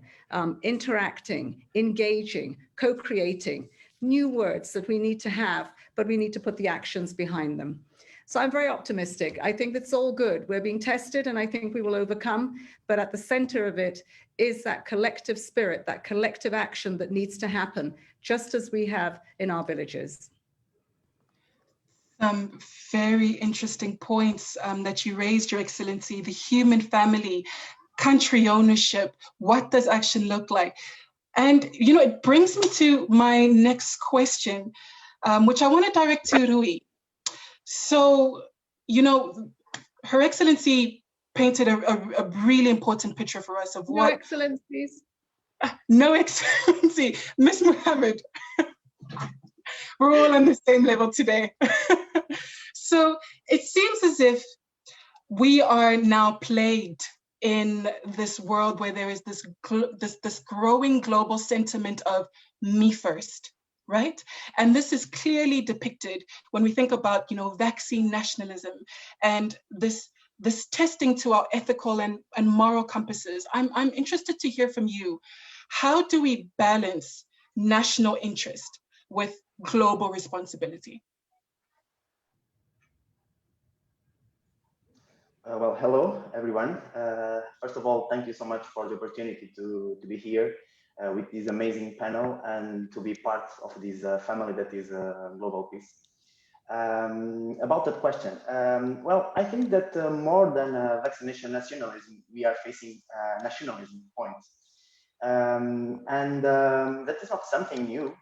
Speaker 6: interacting, engaging, co-creating, new words that we need to have, but we need to put the actions behind them. So I'm very optimistic. I think that's all good. We're being tested, and I think we will overcome, but at the center of it is that collective spirit, that collective action that needs to happen, just as we have in our villages.
Speaker 2: Some very interesting points that you raised, Your Excellency, the human family, country ownership, what does action look like? And, you know, it brings me to my next question, which I want to direct to Rui. So, you know, Her Excellency painted a really important picture for us of what—
Speaker 6: No Excellencies.
Speaker 2: No Excellency, Miss Mohammed. We're all on the same level today. So it seems as if we are now plagued in this world where there is this growing global sentiment of me first, right? And this is clearly depicted when we think about, you know, vaccine nationalism and this testing to our ethical and moral compasses. I'm interested to hear from you. How do we balance national interest with global responsibility?
Speaker 29: Well, hello, everyone. First of all, thank you so much for the opportunity to be here with this amazing panel and to be part of this family that is Global Peace. About that question, well, I think that more than vaccination nationalism, we are facing nationalism points. That is not something new.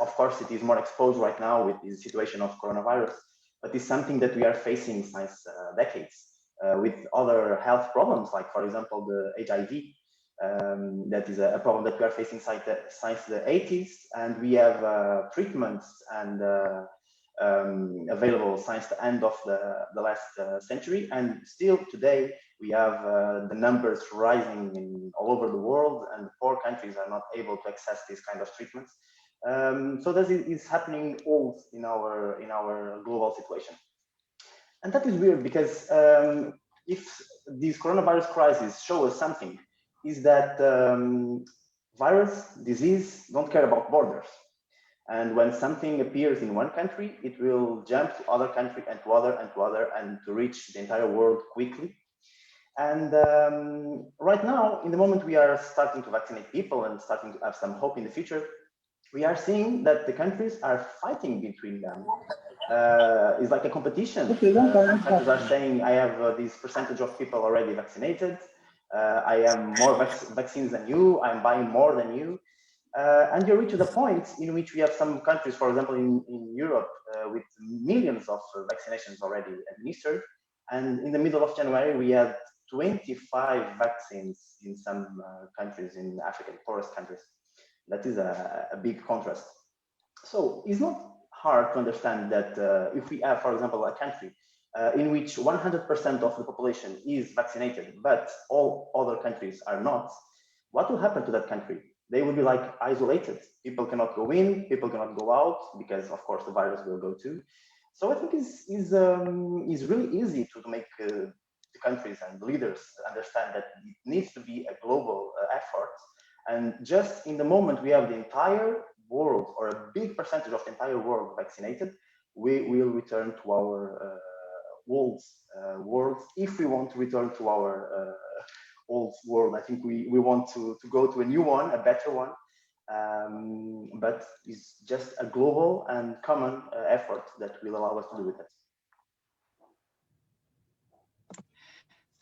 Speaker 29: Of course, it is more exposed right now with the situation of coronavirus, but it's something that we are facing since decades with other health problems, like, for example, the HIV. That is a problem that we are facing since the 80s, and we have treatments and available since the end of the last century, and still today we have the numbers rising all over the world, and poor countries are not able to access these kind of treatments. So that is happening all in our global situation, and that is weird because if these coronavirus crises show us something, is that virus, disease don't care about borders. And when something appears in one country, it will jump to other country and to other and to other, and to reach the entire world quickly. And right now, in the moment we are starting to vaccinate people and starting to have some hope in the future, we are seeing that the countries are fighting between them. It's like a competition. Some countries are saying, I have this percentage of people already vaccinated. I have more vaccines than you. I'm buying more than you. And you reach the point in which we have some countries, for example, in Europe, with millions of vaccinations already administered. And in the middle of January, we had 25 vaccines in some countries in African poorest countries. That is a big contrast. So it's not hard to understand that if we have, for example, a country in which 100% of the population is vaccinated, but all other countries are not, what will happen to that country? They will be like isolated. People cannot go in, people cannot go out, because of course the virus will go too. So I think it's really easy to make the countries and leaders understand that it needs to be a global effort. And just in the moment we have the entire world, or a big percentage of the entire world vaccinated, we will return to our old world. If we want to return to our old world, I think we want to go to a new one, a better one. But it's just a global and common effort that will allow us to do with it.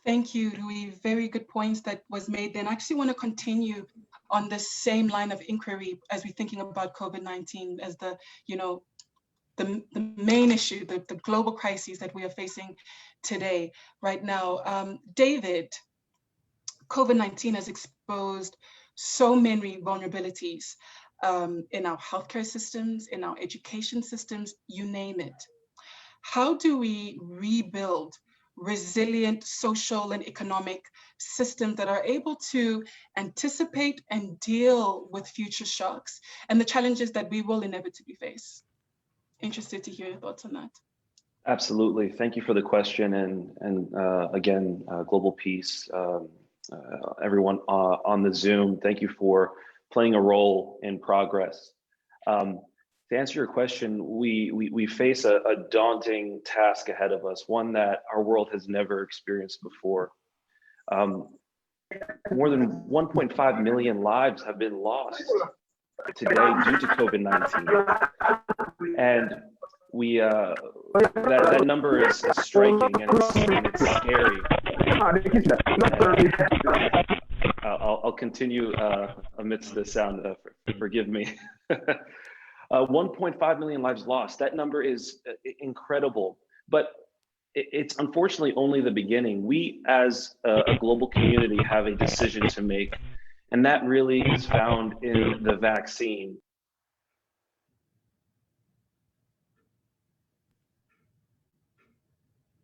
Speaker 2: Thank you, Rui. Very good points that was made. Then I actually want to continue on the same line of inquiry as we're thinking about COVID-19 as the main issue, the global crises that we are facing today, right now. David, COVID-19 has exposed so many vulnerabilities in our healthcare systems, in our education systems, you name it. How do we rebuild resilient social and economic systems that are able to anticipate and deal with future shocks and the challenges that we will inevitably face? Interested to hear your thoughts on that.
Speaker 9: Absolutely. Thank you for the question. And again, global peace, everyone on the Zoom, thank you for playing a role in progress. To answer your question, we face a daunting task ahead of us, one that our world has never experienced before. More than 1.5 million lives have been lost today due to COVID-19. And that number is striking, and it's scary. I'll continue amidst the sound, forgive me. 1.5 million lives lost. That number is incredible, but it's unfortunately only the beginning. We as a global community have a decision to make, and that really is found in the vaccine.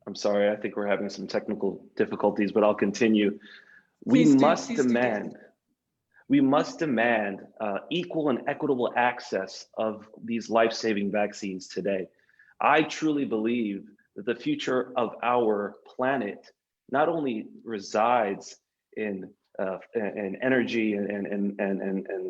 Speaker 9: I'm sorry, I think we're having some technical difficulties, but I'll continue. We must demand equal and equitable access of these life-saving vaccines today. I truly believe that the future of our planet not only resides in energy and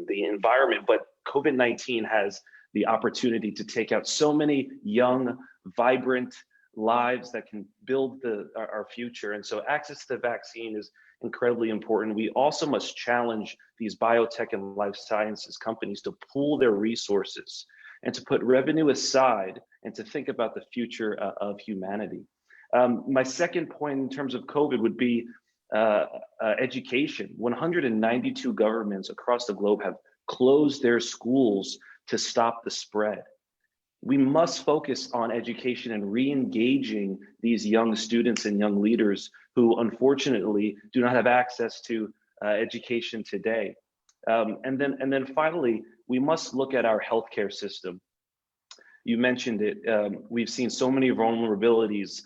Speaker 9: the environment, but COVID-19 has the opportunity to take out so many young, vibrant lives that can build our future. And so access to the vaccine is incredibly important. We also must challenge these biotech and life sciences companies to pool their resources and to put revenue aside and to think about the future of humanity. My second point in terms of COVID would be education. 192 governments across the globe have closed their schools to stop the spread. We must focus on education and re-engaging these young students and young leaders who unfortunately do not have access to education today. And then finally, we must look at our healthcare system. You mentioned it. We've seen so many vulnerabilities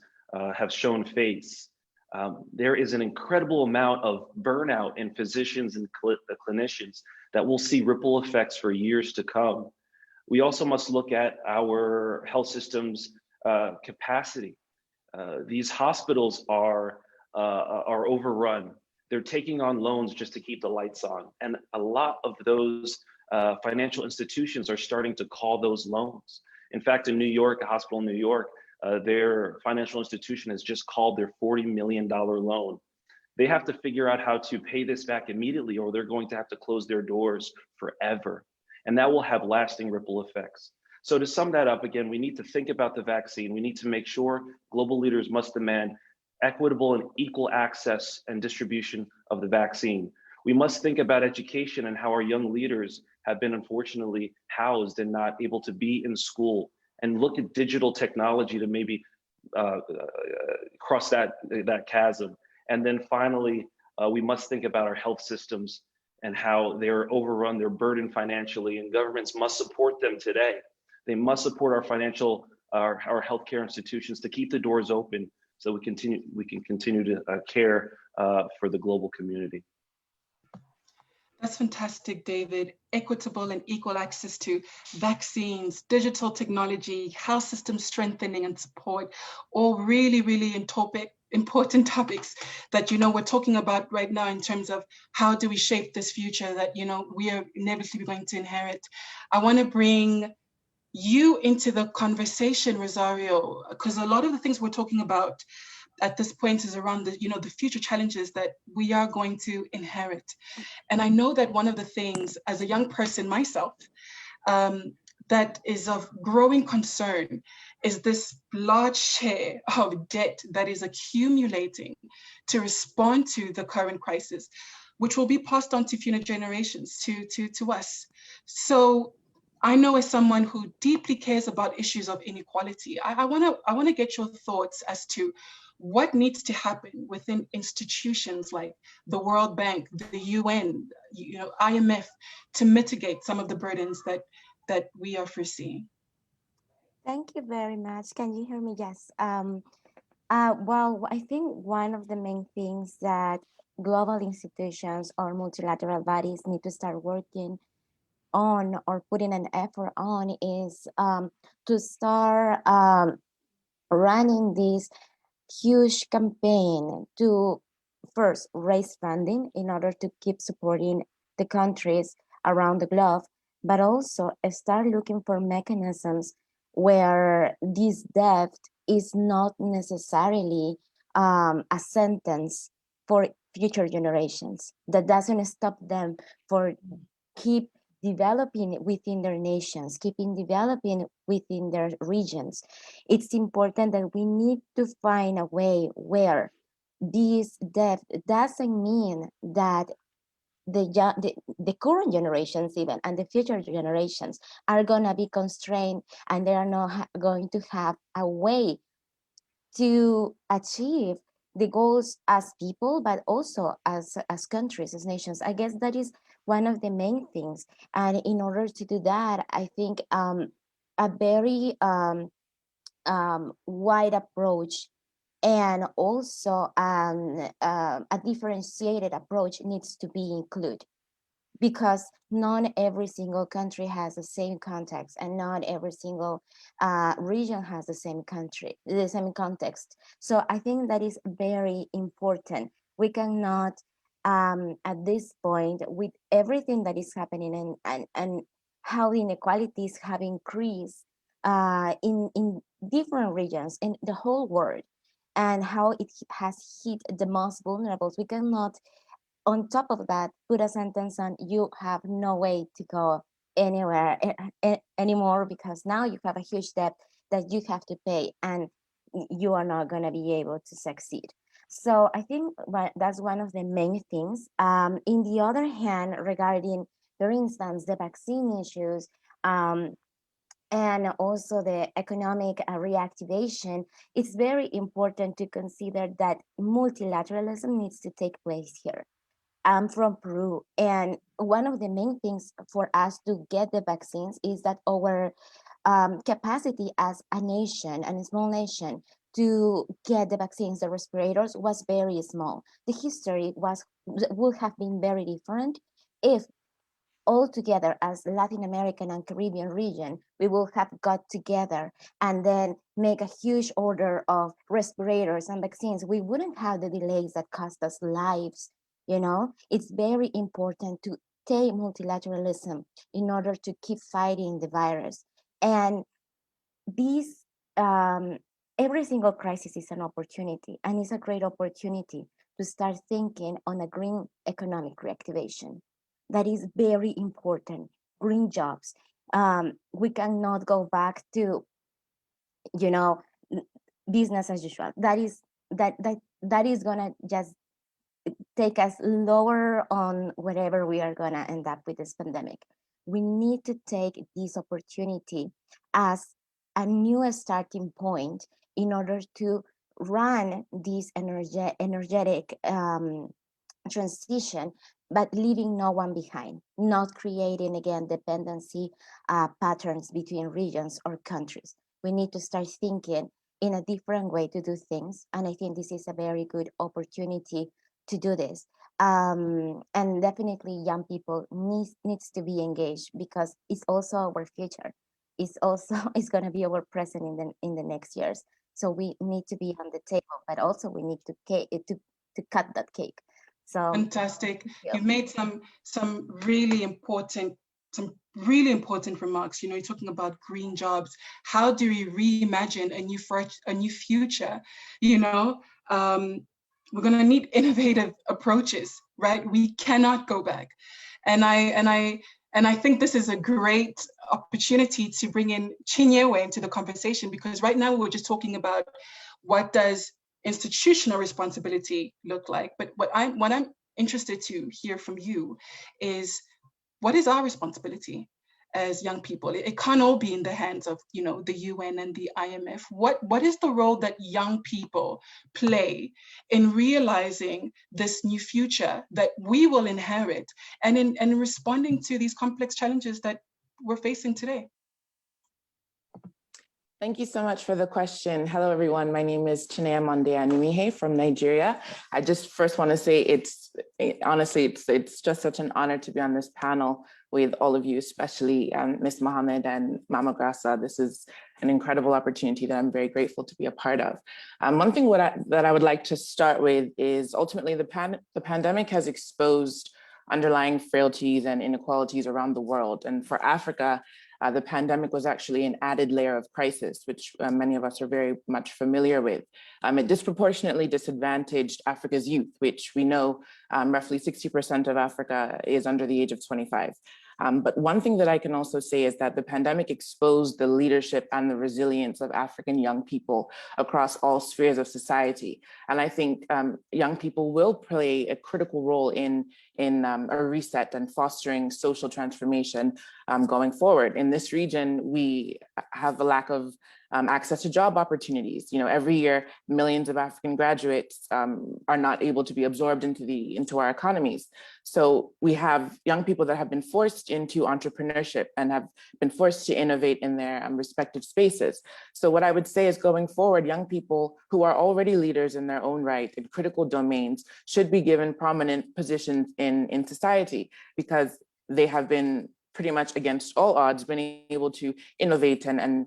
Speaker 9: have shown face. There is an incredible amount of burnout in physicians and clinicians that will see ripple effects for years to come. We also must look at our health system's capacity. These hospitals are overrun. They're taking on loans just to keep the lights on. And a lot of those financial institutions are starting to call those loans. In fact, in New York, a hospital in New York, their financial institution has just called their $40 million loan. They have to figure out how to pay this back immediately, or they're going to have to close their doors forever. And that will have lasting ripple effects. So to sum that up, again, we need to think about the vaccine. We need to make sure global leaders must demand equitable and equal access and distribution of the vaccine. We must think about education and how our young leaders have been unfortunately housed and not able to be in school, and look at digital technology to maybe cross that chasm. And then finally, we must think about our health systems and how they're overrun, they're burdened financially, and governments must support them today. They must support our healthcare institutions to keep the doors open so we can continue to care for the global community.
Speaker 2: That's fantastic, David. Equitable and equal access to vaccines, digital technology, health system strengthening and support, all really, really important topics that, we're talking about right now in terms of how do we shape this future that, we are inevitably going to inherit. I want to bring you into the conversation, Rosario, because a lot of the things we're talking about at this point is around the future challenges that we are going to inherit. And I know that one of the things as a young person myself, that is of growing concern is this large share of debt that is accumulating to respond to the current crisis, which will be passed on to future generations, to us. So I know as someone who deeply cares about issues of inequality, I want to get your thoughts as to what needs to happen within institutions like the World Bank, the UN, IMF, to mitigate some of the burdens that we are foreseeing.
Speaker 13: Thank you very much. Can you hear me? Yes. Well, I think one of the main things that global institutions or multilateral bodies need to start working on or putting an effort on is to start running this huge campaign to first raise funding in order to keep supporting the countries around the globe, but also start looking for mechanisms where this debt is not necessarily a sentence for future generations. That doesn't stop them for keep developing within their nations, keeping developing within their regions. It's important that we need to find a way where this debt doesn't mean that the current generations even and the future generations are going to be constrained and they are not going to have a way to achieve the goals as people, but also as countries, as nations. I guess that is one of the main things. And in order to do that, I think a very wide approach and also a differentiated approach needs to be included, because not every single country has the same context and not every single region has the same context. So I think that is very important. We cannot, at this point, with everything that is happening and how inequalities have increased in different regions in the whole world, and how it has hit the most vulnerable, we cannot on top of that put a sentence on you have no way to go anywhere anymore, because now you have a huge debt that you have to pay, and you are not going to be able to succeed. So I think that's one of the main things. In the other hand, regarding, for instance, the vaccine issues, and also the economic reactivation, it's very important to consider that multilateralism needs to take place here. I'm from Peru, and one of the main things for us to get the vaccines is that our capacity as a nation, and a small nation, to get the vaccines, the respirators, was very small. The history would have been very different if all together as Latin American and Caribbean region, we will have got together and then make a huge order of respirators and vaccines. We wouldn't have the delays that cost us lives. You know, it's very important to take multilateralism in order to keep fighting the virus. And these, every single crisis is an opportunity, and it's a great opportunity to start thinking on a green economic reactivation. That is very important. Green jobs. We cannot go back to, you know, business as usual. That is gonna just take us lower on wherever we are gonna end up with this pandemic. We need to take this opportunity as a new starting point in order to run this energetic transition, but leaving no one behind, not creating again dependency patterns between regions or countries. We need to start thinking in a different way to do things, and I think this is a very good opportunity to do this. And definitely young people needs to be engaged, because it's also our future. It's also it's going to be our present in the next years. So we need to be on the table, but also we need to cut that cake. So
Speaker 2: fantastic. You've made some really important remarks. You know, you're talking about green jobs. How do we reimagine a new future? You know, we're going to need innovative approaches, right? We cannot go back. And I think this is a great opportunity to bring in Chinyewe into the conversation, because right now we're just talking about what does institutional responsibility look like. But what I'm interested to hear from you is, what is our responsibility as young people? It can't all be in the hands of, you know, the UN and the IMF. What is the role that young people play in realizing this new future that we will inherit, and in responding to these complex challenges that we're facing today?
Speaker 8: Thank you so much for the question. Hello, everyone. My name is Chinea Mondeanumihe from Nigeria. I just first want to say honestly, it's just such an honor to be on this panel with all of you, especially Ms. Mohammed and Mama Graça. This is an incredible opportunity that I'm very grateful to be a part of. One thing that I would like to start with is ultimately the pandemic has exposed underlying frailties and inequalities around the world. And for Africa, the pandemic was actually an added layer of crisis, which many of us are very much familiar with. It disproportionately disadvantaged Africa's youth, which we know roughly 60% of Africa is under the age of 25. But one thing that I can also say is that the pandemic exposed the leadership and the resilience of African young people across all spheres of society. And I think young people will play a critical role in a reset and fostering social transformation going forward. In this region, we have a lack of access to job opportunities. You know, every year, millions of African graduates are not able to be absorbed into our economies. So we have young people that have been forced into entrepreneurship and have been forced to innovate in their respective spaces. So what I would say is, going forward, young people who are already leaders in their own right in critical domains should be given prominent positions in society, because they have been pretty much against all odds been able to innovate and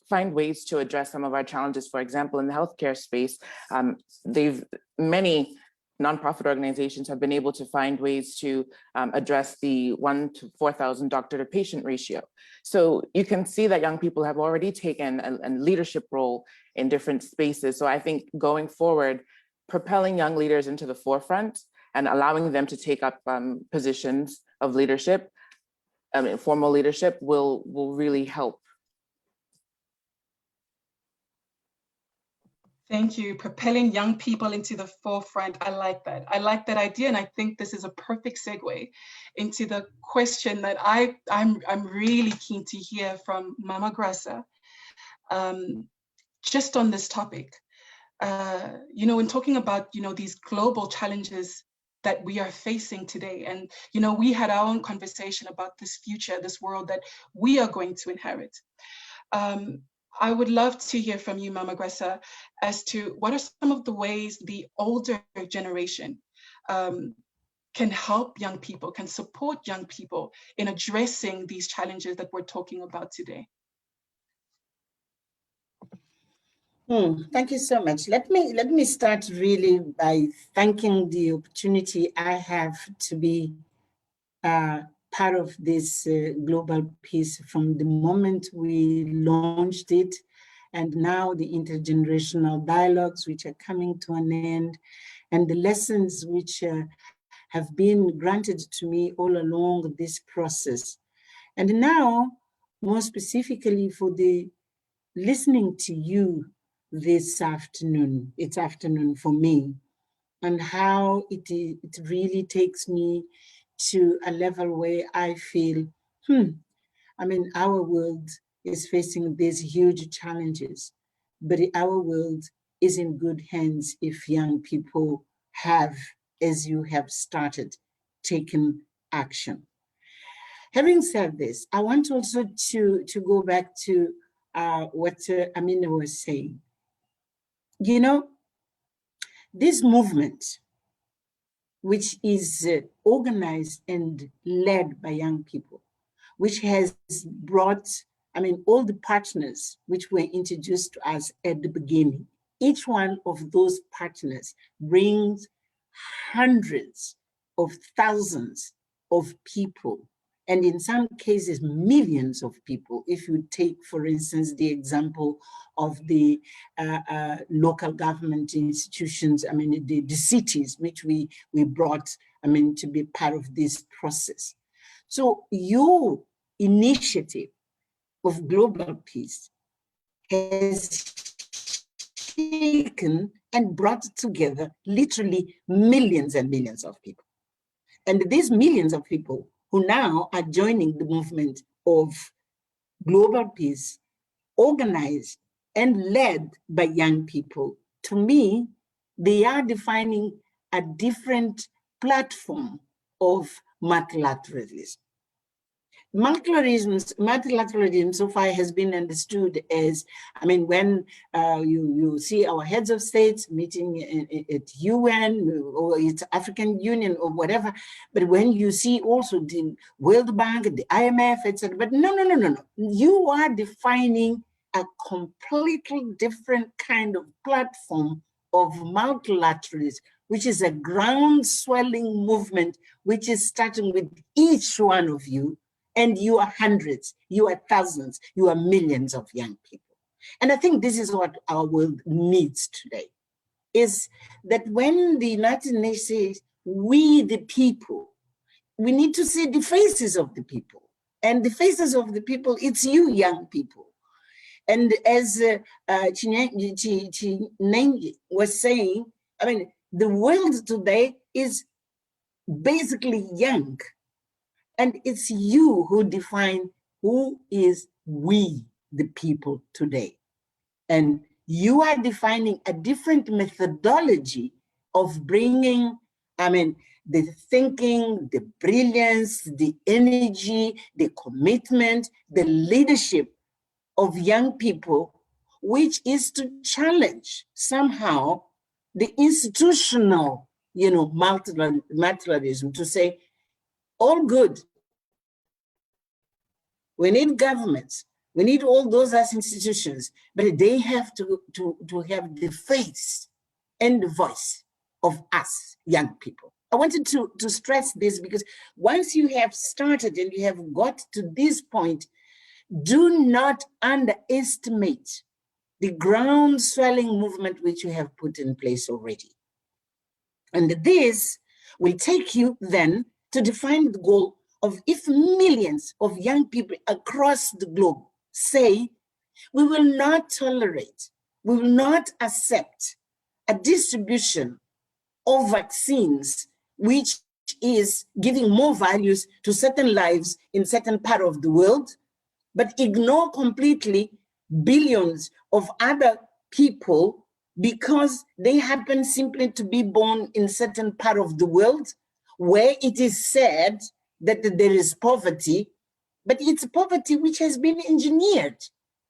Speaker 8: find ways to address some of our challenges. For example, in the healthcare space, many nonprofit organizations have been able to find ways to address the 1 to 4,000 doctor to patient ratio. So you can see that young people have already taken a leadership role in different spaces. So I think going forward, propelling young leaders into the forefront and allowing them to take up positions of leadership, formal leadership, will really help.
Speaker 2: Thank you. Propelling young people into the forefront. I like that. I like that idea. And I think this is a perfect segue into the question that I'm really keen to hear from Mama Graꞔa, just on this topic. You know, when talking about, you know, these global challenges that we are facing today. And, you know, we had our own conversation about this future, this world that we are going to inherit. I would love to hear from you, Mama Graꞔa, as to what are some of the ways the older generation can help young people, can support young people in addressing these challenges that we're talking about today.
Speaker 10: Thank you so much. Let me start really by thanking the opportunity I have to be part of this global peace from the moment we launched it, and now the intergenerational dialogues which are coming to an end, and the lessons which have been granted to me all along this process. And now, more specifically for the listening to you this afternoon, it's afternoon for me, and how it really takes me to a level where I feel, I mean, our world is facing these huge challenges, but our world is in good hands if young people have, as you have started, taken action. Having said this, I want also to go back to what Amina was saying. You know, this movement, which is organized and led by young people, which has brought, I mean, all the partners which were introduced to us at the beginning, each one of those partners brings hundreds of thousands of people, and in some cases, millions of people. If you take, for instance, the example of the local government institutions, I mean, the cities which we brought, I mean, to be part of this process. So your initiative of global peace has taken and brought together literally millions and millions of people. And these millions of people who now are joining the movement of global peace, organized and led by young people, to me, they are defining a different platform of multilateralism. Multilateralism so far has been understood as, I mean, when you see our heads of states meeting at UN or it's African Union or whatever, but when you see also the World Bank, the IMF, etc. But no. You are defining a completely different kind of platform of multilateralism, which is a ground-swelling movement, which is starting with each one of you. And you are hundreds, you are thousands, you are millions of young people. And I think this is what our world needs today, is that when the United Nations says, we the people, we need to see the faces of the people. And the faces of the people, it's you young people. And as Chinengi was saying, I mean, the world today is basically young. And it's you who define who is we, the people today. And you are defining a different methodology of bringing, I mean, the thinking, the brilliance, the energy, the commitment, the leadership of young people, which is to challenge somehow the institutional, you know, multilateralism, to say, all good. We need governments. We need all those as institutions, but they have to have the face and the voice of us, young people. I wanted to stress this because once you have started and you have got to this point, do not underestimate the ground swelling movement which you have put in place already. And this will take you then to define the goal of, if millions of young people across the globe say, we will not tolerate We will not accept a distribution of vaccines which is giving more values to certain lives in certain part of the world, but ignore completely billions of other people because they happen simply to be born in certain part of the world where it is said that there is poverty, but it's poverty which has been engineered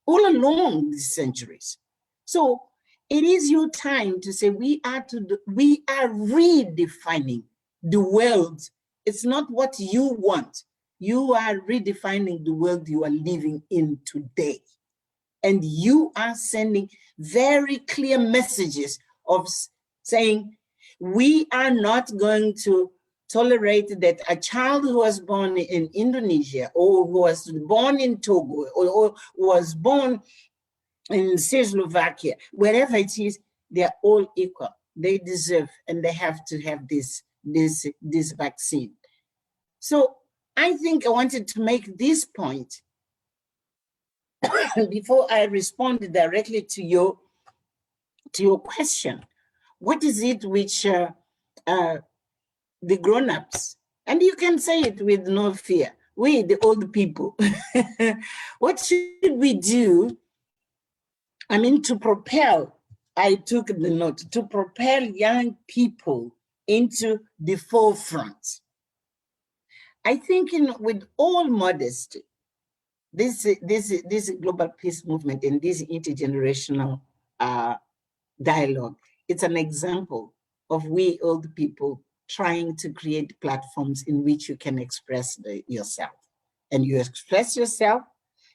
Speaker 10: all along these centuries. So it is your time to say we are redefining the world. It's not what you want. You are redefining the world you are living in today. And you are sending very clear messages of saying, we are not going to tolerate that a child who was born in Indonesia or who was born in Togo or was born in Czechoslovakia, wherever it is, they're all equal. They deserve and they have to have this vaccine. So I think I wanted to make this point before I respond directly to your question. What is it which the grown-ups, and you can say it with no fear, we, the old people, what should we do? I mean, to propel, I took the note, to propel young people into the forefront. I think with all modesty, this global peace movement and this intergenerational dialogue, it's an example of we old people trying to create platforms in which you can express yourself. And you express yourself,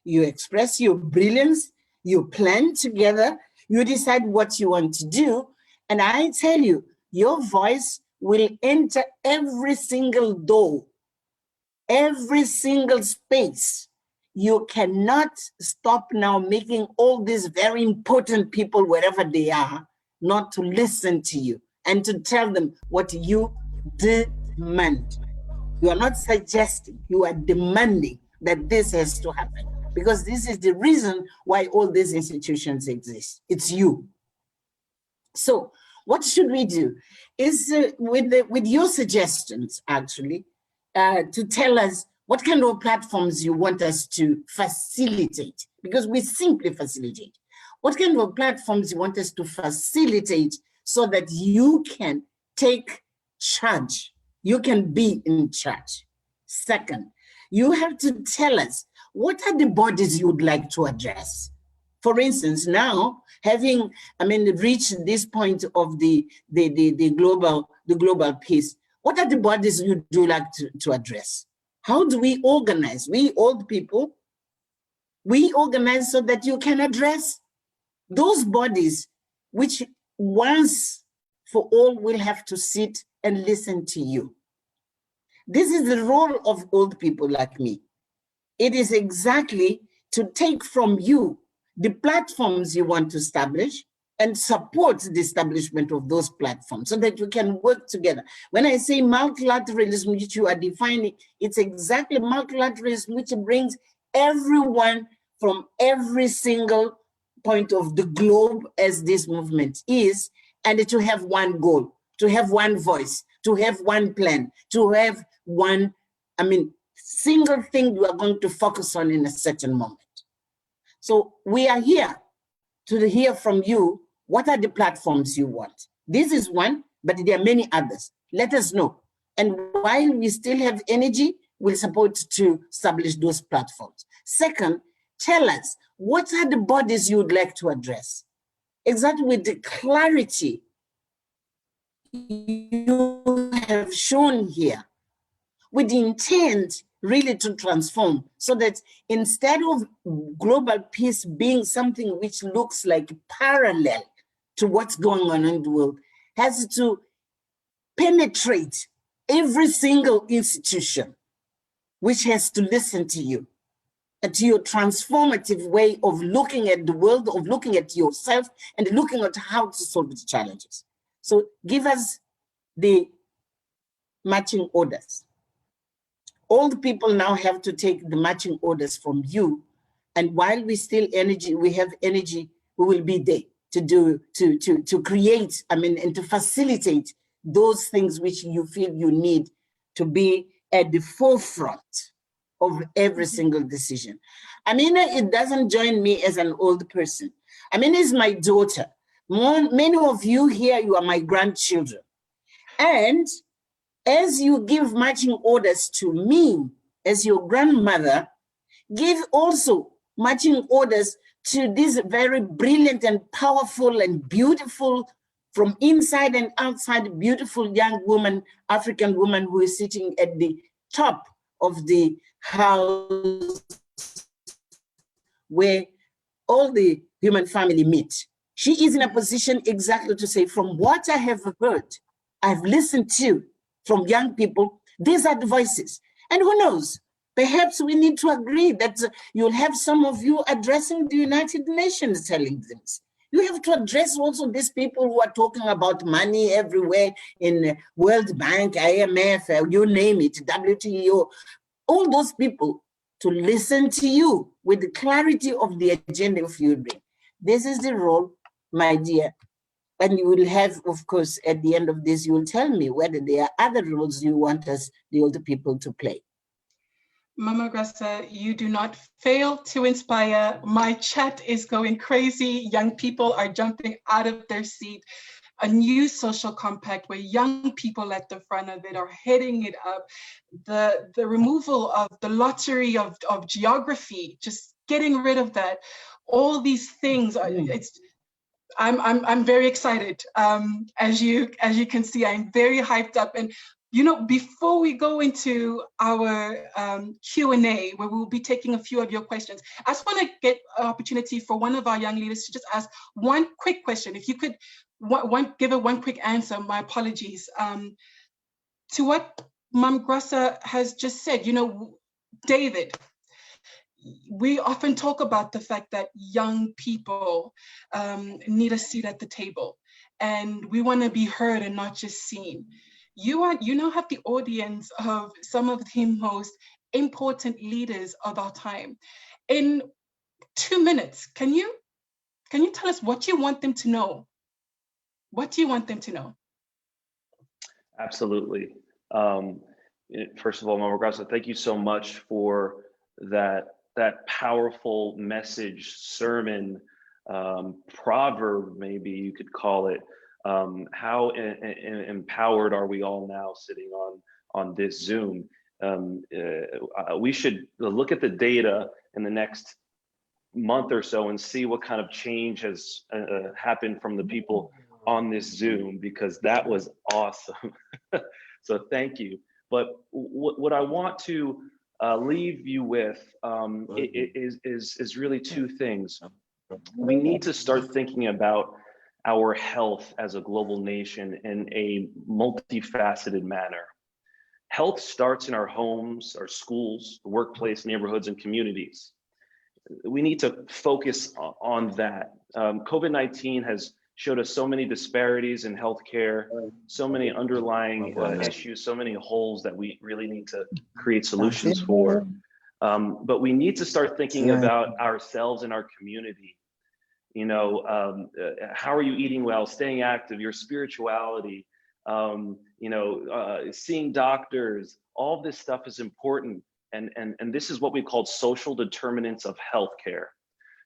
Speaker 10: you express your brilliance, you plan together, you decide what you want to do. And I tell you, your voice will enter every single door, every single space. You cannot stop now making all these very important people, wherever they are, not to listen to you and to tell them what you demand. You are not suggesting, you are demanding that this has to happen, because this is the reason why all these institutions exist. It's you. So what should we do is with your suggestions, actually, to tell us what kind of platforms you want us to facilitate, because we simply facilitate. What kind of platforms you want us to facilitate so that you can take charge, you can be in charge. Second, you have to tell us what are the bodies you would like to address. For instance, now having, reached this point of the global peace, what are the bodies you do like to address? How do we organize? We old people, we organize so that you can address those bodies which once for all will have to sit and listen to you. This is the role of old people like me. It is exactly to take from you the platforms you want to establish and support the establishment of those platforms so that you can work together. When I say multilateralism, which you are defining, it's exactly multilateralism which brings everyone from every single point of the globe, as this movement is, and to have one goal, to have one voice, to have one plan, to have one, single thing you are going to focus on in a certain moment. So we are here to hear from you. What are the platforms you want? This is one, but there are many others. Let us know. And while we still have energy, we'll support to establish those platforms. Second, tell us, what are the bodies you would like to address? Exactly with the clarity you have shown here, with the intent really to transform, so that instead of global peace being something which looks like parallel to what's going on in the world, has to penetrate every single institution, which has to listen to you and to your transformative way of looking at the world, of looking at yourself, and looking at how to solve the challenges. So give us the matching orders. All the people now have to take the matching orders from you. And while we have energy, we will be there to create, and to facilitate those things which you feel you need to be at the forefront of every single decision. Amina, it doesn't join me as an old person. Amina is my daughter. Many of you here, you are my grandchildren. And as you give marching orders to me as your grandmother, give also marching orders to this very brilliant and powerful and beautiful, from inside and outside, beautiful young woman, African woman who is sitting at the top of the house where all the human family meet. She is in a position exactly to say, from what I have heard, I've listened to from young people, these are the voices. And who knows, perhaps we need to agree that you'll have some of you addressing the United Nations telling them. You have to address also these people who are talking about money everywhere in World Bank, IMF, you name it, WTO, all those people to listen to you with the clarity of the agenda of you bring. This is the role, my dear. And you will have, of course, at the end of this, you will tell me whether there are other roles you want us, the older people, to play.
Speaker 2: Mama Graça, you do not fail to inspire. My chat is going crazy. Young people are jumping out of their seat. A new social compact where young people at the front of it are heading it up. The removal of the lottery of geography, just getting rid of that. All these things, I'm very excited. As you can see, I'm very hyped up. And you know, before we go into our Q&A, where we'll be taking a few of your questions, I just want to get an opportunity for one of our young leaders to just ask one quick question. If you could give one quick answer, my apologies. To what Mam Graça has just said, you know, David, we often talk about the fact that young people need a seat at the table, and we want to be heard and not just seen. You now have the audience of some of the most important leaders of our time. In 2 minutes, can you tell us what you want them to know? What do you want them to know?
Speaker 9: Absolutely. First of all, Mama Graça, thank you so much for that powerful message, sermon, proverb, maybe you could call it. How empowered are we all now sitting on this Zoom? We should look at the data in the next month or so and see what kind of change has happened from the people on this Zoom, because that was awesome. So thank you. But what I want to leave you with is really two things. We need to start thinking about our health as a global nation in a multifaceted manner. Health starts in our homes, our schools, the workplace, neighborhoods, and communities. We need to focus on that. COVID-19 has showed us so many disparities in healthcare, so many underlying issues, so many holes that we really need to create solutions for. But we need to start thinking about ourselves and our community. You know, how are you eating well, staying active, your spirituality, seeing doctors, all this stuff is important. And this is what we call social determinants of healthcare,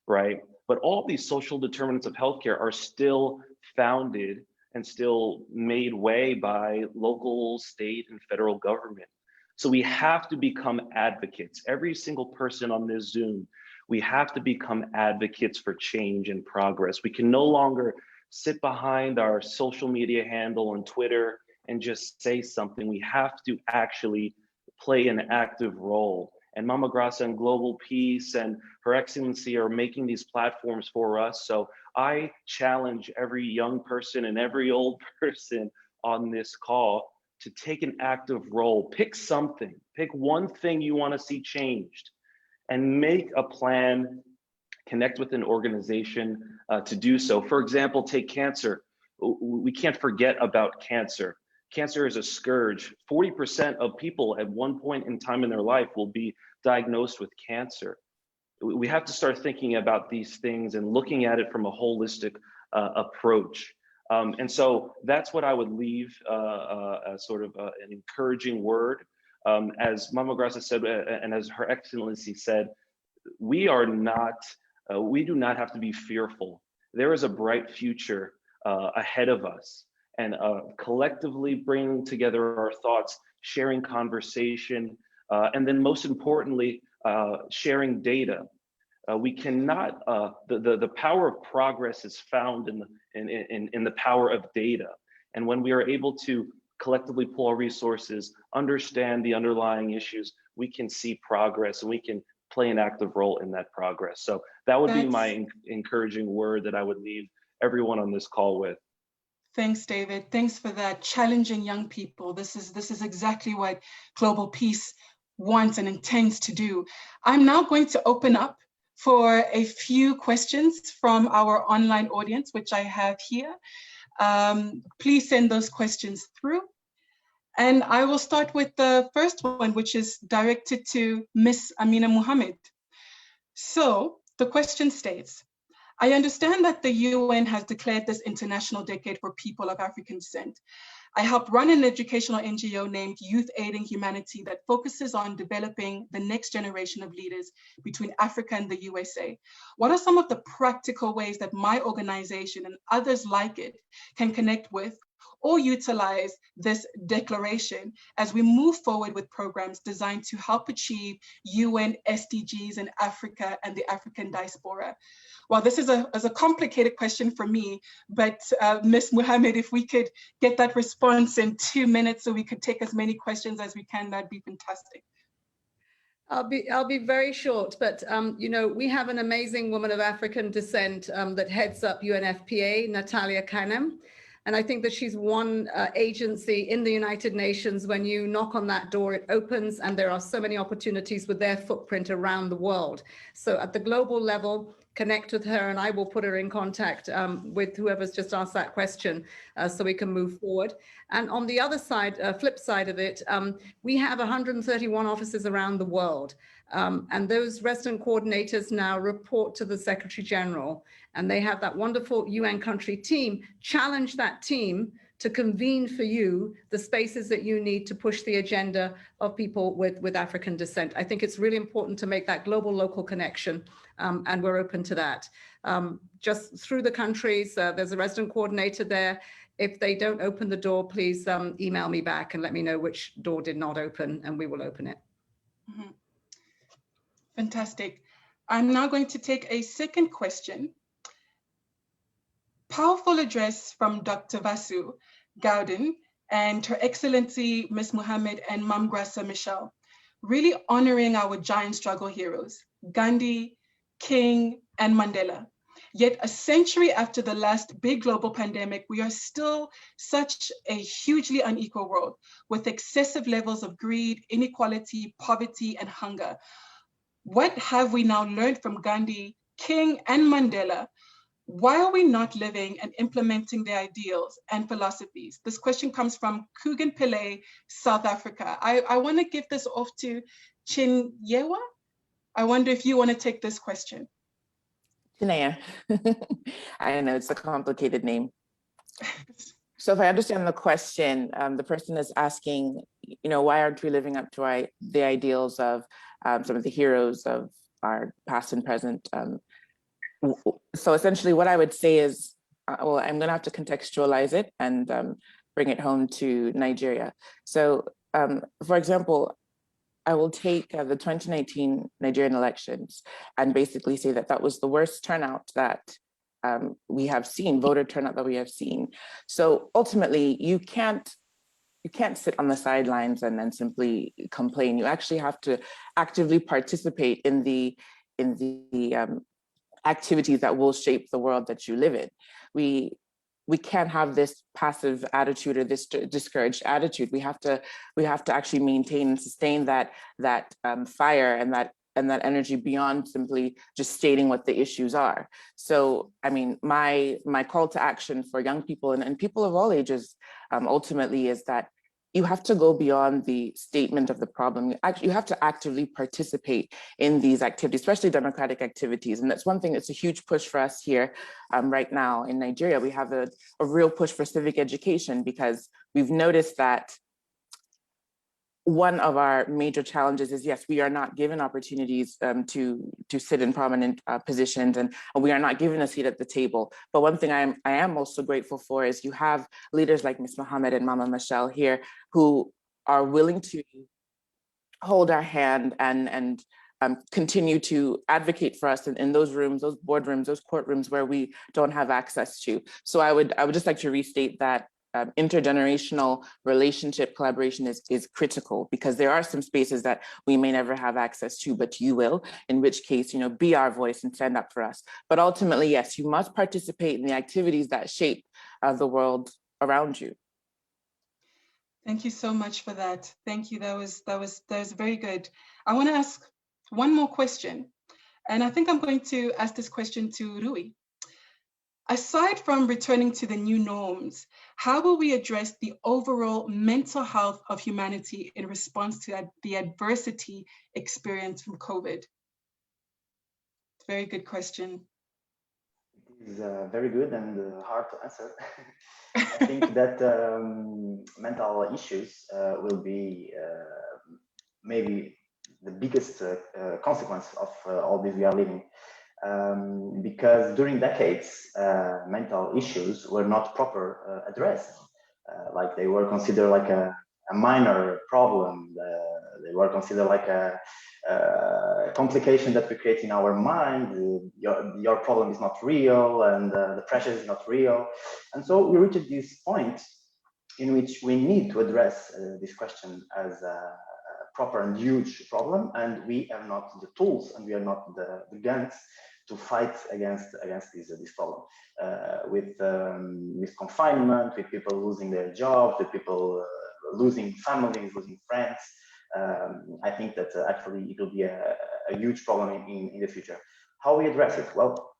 Speaker 9: right? But all these social determinants of healthcare are still founded and still made way by local, state, and federal government. So we have to become advocates. Every single person on this Zoom, we have to become advocates for change and progress. We can no longer sit behind our social media handle on Twitter and just say something. We have to actually play an active role. And Mama Graça and Global Peace and Her Excellency are making these platforms for us. So I challenge every young person and every old person on this call to take an active role. Pick something, pick one thing you want to see changed, and make a plan, connect with an organization to do so. For example, take cancer. We can't forget about cancer. Cancer is a scourge. 40% of people at one point in time in their life will be diagnosed with cancer. We have to start thinking about these things and looking at it from a holistic approach. And so that's what I would leave as sort of an encouraging word. As Mama Graça said, and as Her Excellency said, we do not have to be fearful. There is a bright future ahead of us, and collectively bringing together our thoughts, sharing conversation, and then most importantly, sharing data. We cannot, the power of progress is found in the power of data. And when we are able to collectively pull our resources, understand the underlying issues, we can see progress and we can play an active role in that progress. So that would be my encouraging word that I would leave everyone on this call with.
Speaker 2: Thanks, David. Thanks for that. Challenging young people. This is exactly what Global Peace wants and intends to do. I'm now going to open up for a few questions from our online audience, which I have here. Please send those questions through. And I will start with the first one, which is directed to Miss Amina Mohammed. So the question states, I understand that the UN has declared this International Decade for People of African Descent. I help run an educational NGO named Youth Aiding Humanity that focuses on developing the next generation of leaders between Africa and the USA. What are some of the practical ways that my organization and others like it can connect with or utilize this declaration as we move forward with programs designed to help achieve UN SDGs in Africa and the African diaspora? Well, this is a complicated question for me, but Ms. Mohammed, if we could get that response in 2 minutes so we could take as many questions as we can, that'd be fantastic.
Speaker 6: I'll be very short, but you know, we have an amazing woman of African descent that heads up UNFPA, Natalia Kanem. And I think that she's one agency in the United Nations. When you knock on that door, it opens, and there are so many opportunities with their footprint around the world. So at the global level, connect with her, and I will put her in contact with whoever's just asked that question so we can move forward. And on the other side, flip side of it, we have 131 offices around the world. And those resident coordinators now report to the Secretary General, and they have that wonderful UN country team. Challenge that team to convene for you the spaces that you need to push the agenda of people with African descent. I think it's really important to make that global local connection, and we're open to that. Just through the countries, there's a resident coordinator there. If they don't open the door, please email me back and let me know which door did not open, and we will open it.
Speaker 2: Mm-hmm. Fantastic. I'm now going to take a second question. Powerful address from Dr. Vasu Gowden and Her Excellency Ms. Mohammed and Mam Graꞔa Machel, really honoring our giant struggle heroes, Gandhi, King, and Mandela. Yet a century after the last big global pandemic, we are still such a hugely unequal world with excessive levels of greed, inequality, poverty, and hunger. What have we now learned from Gandhi, King, and Mandela? Why are we not living and implementing their ideals and philosophies? This question comes from Kugan Pillay, South Africa. I want to give this off to Chinyewa. I wonder if you want to take this question.
Speaker 8: Chinea. I know it's a complicated name. So if I understand the question, the person is asking, you know, why aren't we living up to the ideals of some of the heroes of our past and present? So essentially what I would say is, well, I'm going to have to contextualize it and bring it home to Nigeria. So for example, I will take the 2019 Nigerian elections and basically say that that was the worst turnout that we have seen, voter turnout that we have seen. So ultimately, you can't sit on the sidelines and then simply complain. You actually have to actively participate in the activities that will shape the world that you live in. We can't have this passive attitude or this discouraged attitude. We have to actually maintain and sustain that fire and that energy beyond simply just stating what the issues are. So, I mean, my call to action for young people and people of all ages ultimately is that you have to go beyond the statement of the problem. You have to actively participate in these activities, especially democratic activities. And that's one thing that's a huge push for us here right now in Nigeria. We have a real push for civic education because we've noticed that one of our major challenges is, yes, we are not given opportunities to sit in prominent positions, and we are not given a seat at the table. But one thing I am also grateful for is you have leaders like Ms. Mohammed and Mama Machel here who are willing to hold our hand and continue to advocate for us in those rooms, those boardrooms, those courtrooms where we don't have access to. So I would just like to restate that intergenerational relationship collaboration is critical, because there are some spaces that we may never have access to, but you will, in which case, be our voice and stand up for us. But ultimately, yes, you must participate in the activities that shape the world around you.
Speaker 2: Thank you so much for that. Thank you. That was very good. I want to ask one more question, and I think I'm going to ask this question to Rui. Aside from returning to the new norms, how will we address the overall mental health of humanity in response to the adversity experienced from COVID? Very good question.
Speaker 29: It is very good and hard to answer. I think that mental issues will be maybe the biggest consequence of all this we are living. Because during decades, mental issues were not proper addressed. Like they were considered like a minor problem. They were considered like a complication that we create in our mind. Your problem is not real, and the pressure is not real. And so we reached this point in which we need to address this question as a proper and huge problem, and we have not the tools and we are not the guns to fight against this problem. With confinement, with people losing their jobs, with people losing families, losing friends, I think that actually it will be a huge problem in the future. How we address it? Well,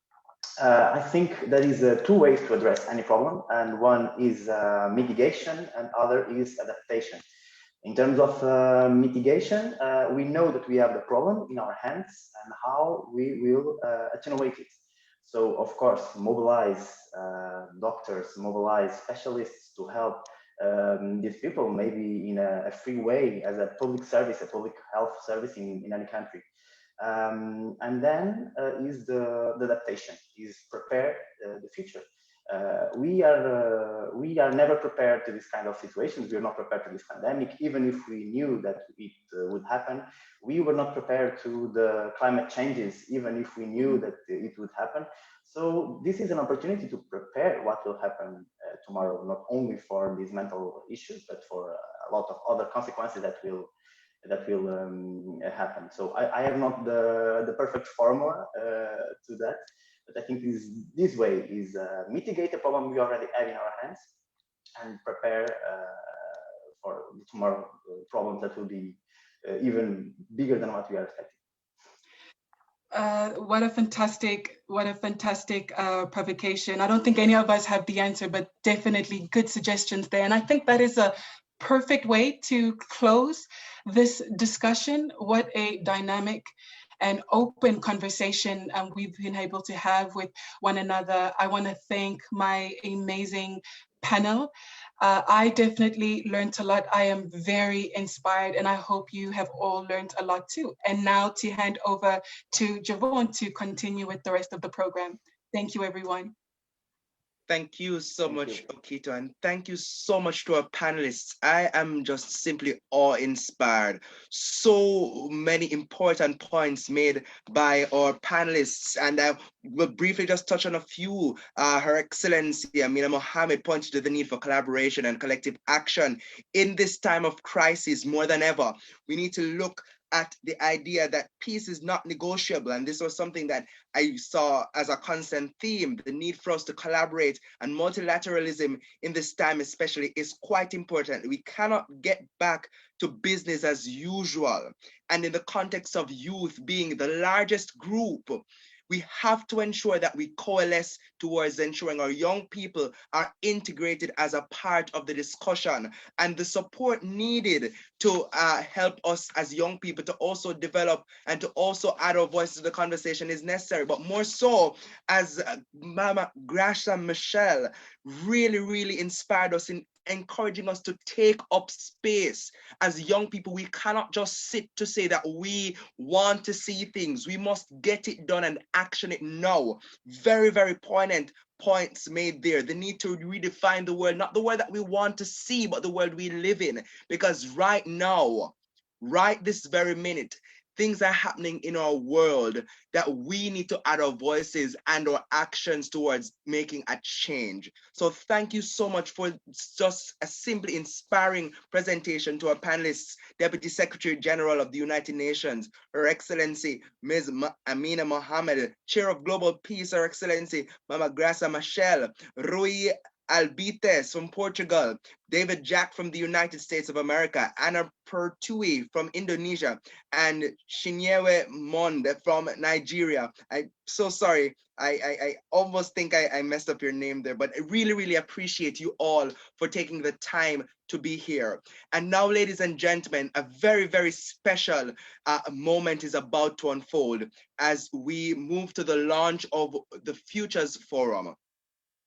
Speaker 29: I think there is two ways to address any problem, and one is mitigation and other is adaptation. In terms of mitigation, we know that we have the problem in our hands and how we will attenuate it. So, of course, mobilize doctors, mobilize specialists to help these people, maybe in a free way as a public service, a public health service in any country. And then is the adaptation, is prepare the future. We are never prepared to this kind of situations. We are not prepared to this pandemic. Even if we knew that it would happen, we were not prepared to the climate changes, even if we knew that it would happen. So this is an opportunity to prepare what will happen tomorrow, not only for these mental issues, but for a lot of other consequences that will happen. So I have not the perfect formula to that. But I think this way is mitigate the problem we already have in our hands and prepare for tomorrow problems that will be even bigger than what we are expecting.
Speaker 2: What a fantastic provocation. I don't think any of us have the answer, but definitely good suggestions there. And I think that is a perfect way to close this discussion. What a dynamic and open conversation we've been able to have with one another. I want to thank my amazing panel. I definitely learned a lot. I am very inspired, and I hope you have all learned a lot too. And now to hand over to Javon to continue with the rest of the program. Thank you, everyone.
Speaker 3: Thank you so much, Okito, and thank you so much to our panelists. I am just simply awe-inspired. So many important points made by our panelists, and I will briefly just touch on a few. Her Excellency Amina Mohammed pointed to the need for collaboration and collective action in this time of crisis more than ever. We need to look at the idea that peace is not negotiable. And this was something that I saw as a constant theme. The need for us to collaborate, and multilateralism in this time especially is quite important. We cannot get back to business as usual. And in the context of youth being the largest group, We have to ensure that we coalesce towards ensuring our young people are integrated as a part of the discussion, and the support needed to help us as young people to also develop and to also add our voice to the conversation is necessary. But more so, as Mama Graꞔa Machel really inspired us in encouraging us to take up space. As young people, we cannot just sit to say that we want to see things. We must get it done and action it now. Very poignant points made there. The need to redefine the world, not the world that we want to see, but the world we live in. Because right now, right this very minute, things are happening in our world that we need to add our voices and our actions towards making a change. So thank you so much for just a simply inspiring presentation to our panelists, Deputy Secretary General of the United Nations, Her Excellency Ms. Amina Mohammed, Chair of Global Peace, Her Excellency Mama Graꞔa Machel, Rui Albites from Portugal, David Jack from the United States of America, Anna Pertui from Indonesia, and Chinyewe Monde from Nigeria. I'm so sorry. I almost think I messed up your name there, but I really appreciate you all for taking the time to be here. And now, ladies and gentlemen, a very special moment is about to unfold as we move to the launch of the Futures Forum.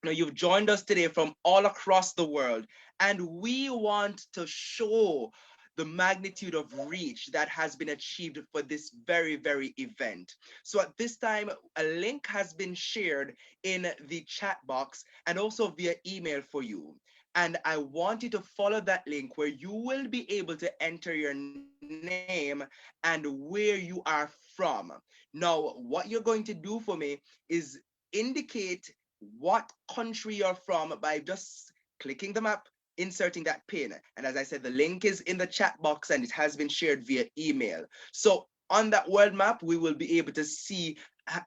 Speaker 3: Now, you've joined us today from all across the world, and we want to show the magnitude of reach that has been achieved for this very event. So at this time, a link has been shared in the chat box and also via email for you. And I want you to follow that link where you will be able to enter your name and where you are from. Now, what you're going to do for me is indicate what country you're from by just clicking the map, inserting that pin. And as I said, the link is in the chat box and it has been shared via email. So on that world map, we will be able to see,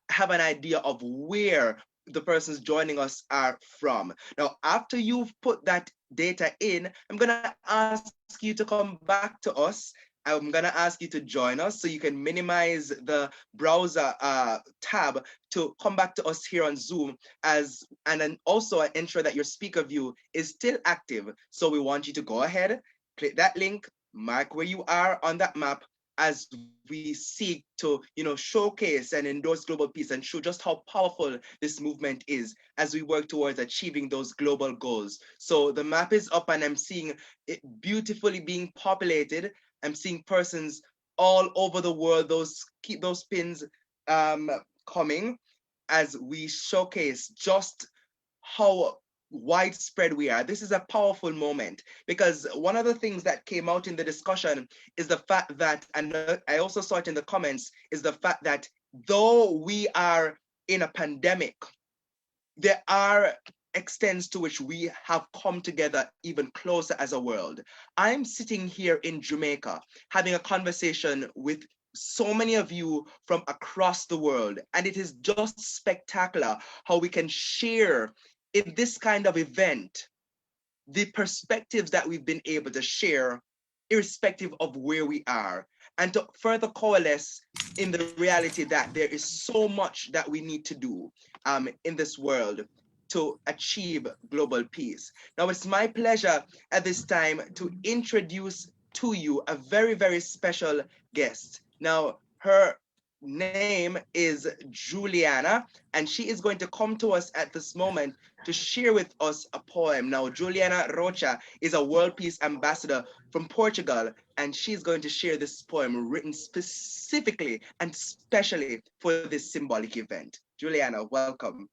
Speaker 3: have an idea of where the persons joining us are from. Now, after you've put that data in, I'm gonna ask you to come back to us. I'm gonna ask you to join us so you can minimize the browser tab to come back to us here on Zoom, and then also ensure that your speaker view is still active. So we want you to go ahead, click that link, mark where you are on that map as we seek to, showcase and endorse global peace and show just how powerful this movement is as we work towards achieving those global goals. So the map is up and I'm seeing it beautifully being populated. I'm seeing persons all over the world. Keep those pins coming as we showcase just how widespread we are. This is a powerful moment because one of the things that came out in the discussion is the fact that, and I also saw it in the comments, is the fact that though we are in a pandemic, there are extents to which we have come together even closer as a world. I'm sitting here in Jamaica having a conversation with so many of you from across the world, and it is just spectacular how we can share in this kind of event the perspectives that we've been able to share irrespective of where we are, and to further coalesce in the reality that there is so much that we need to do in this world to achieve global peace. Now, it's my pleasure at this time to introduce to you a very special guest. Now, her name is Juliana, and she is going to come to us at this moment to share with us a poem. Now, Juliana Rocha is a World Peace Ambassador from Portugal, and she's going to share this poem written specifically and specially for this symbolic event. Juliana, welcome.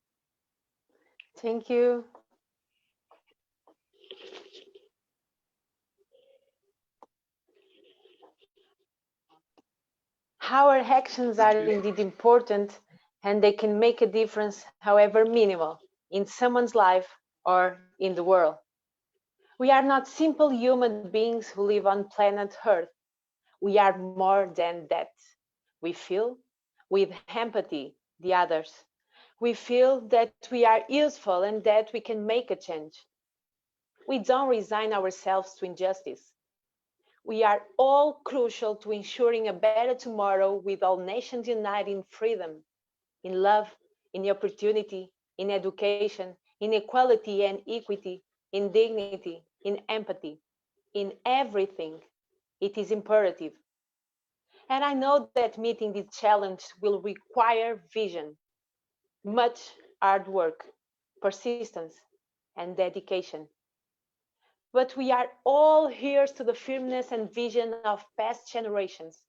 Speaker 14: Thank you. Our actions are indeed important, and they can make a difference, however minimal, in someone's life or in the world. We are not simple human beings who live on planet Earth. We are more than that. We feel with empathy the others. We feel that we are useful and that we can make a change. We don't resign ourselves to injustice. We are all crucial to ensuring a better tomorrow with all nations united in freedom. in love, in opportunity, in education, in equality and equity, in dignity, in empathy, in everything. It is imperative. And I know that meeting this challenge will require vision, much hard work, persistence, and dedication. But we are all heirs to the firmness and vision of past generations,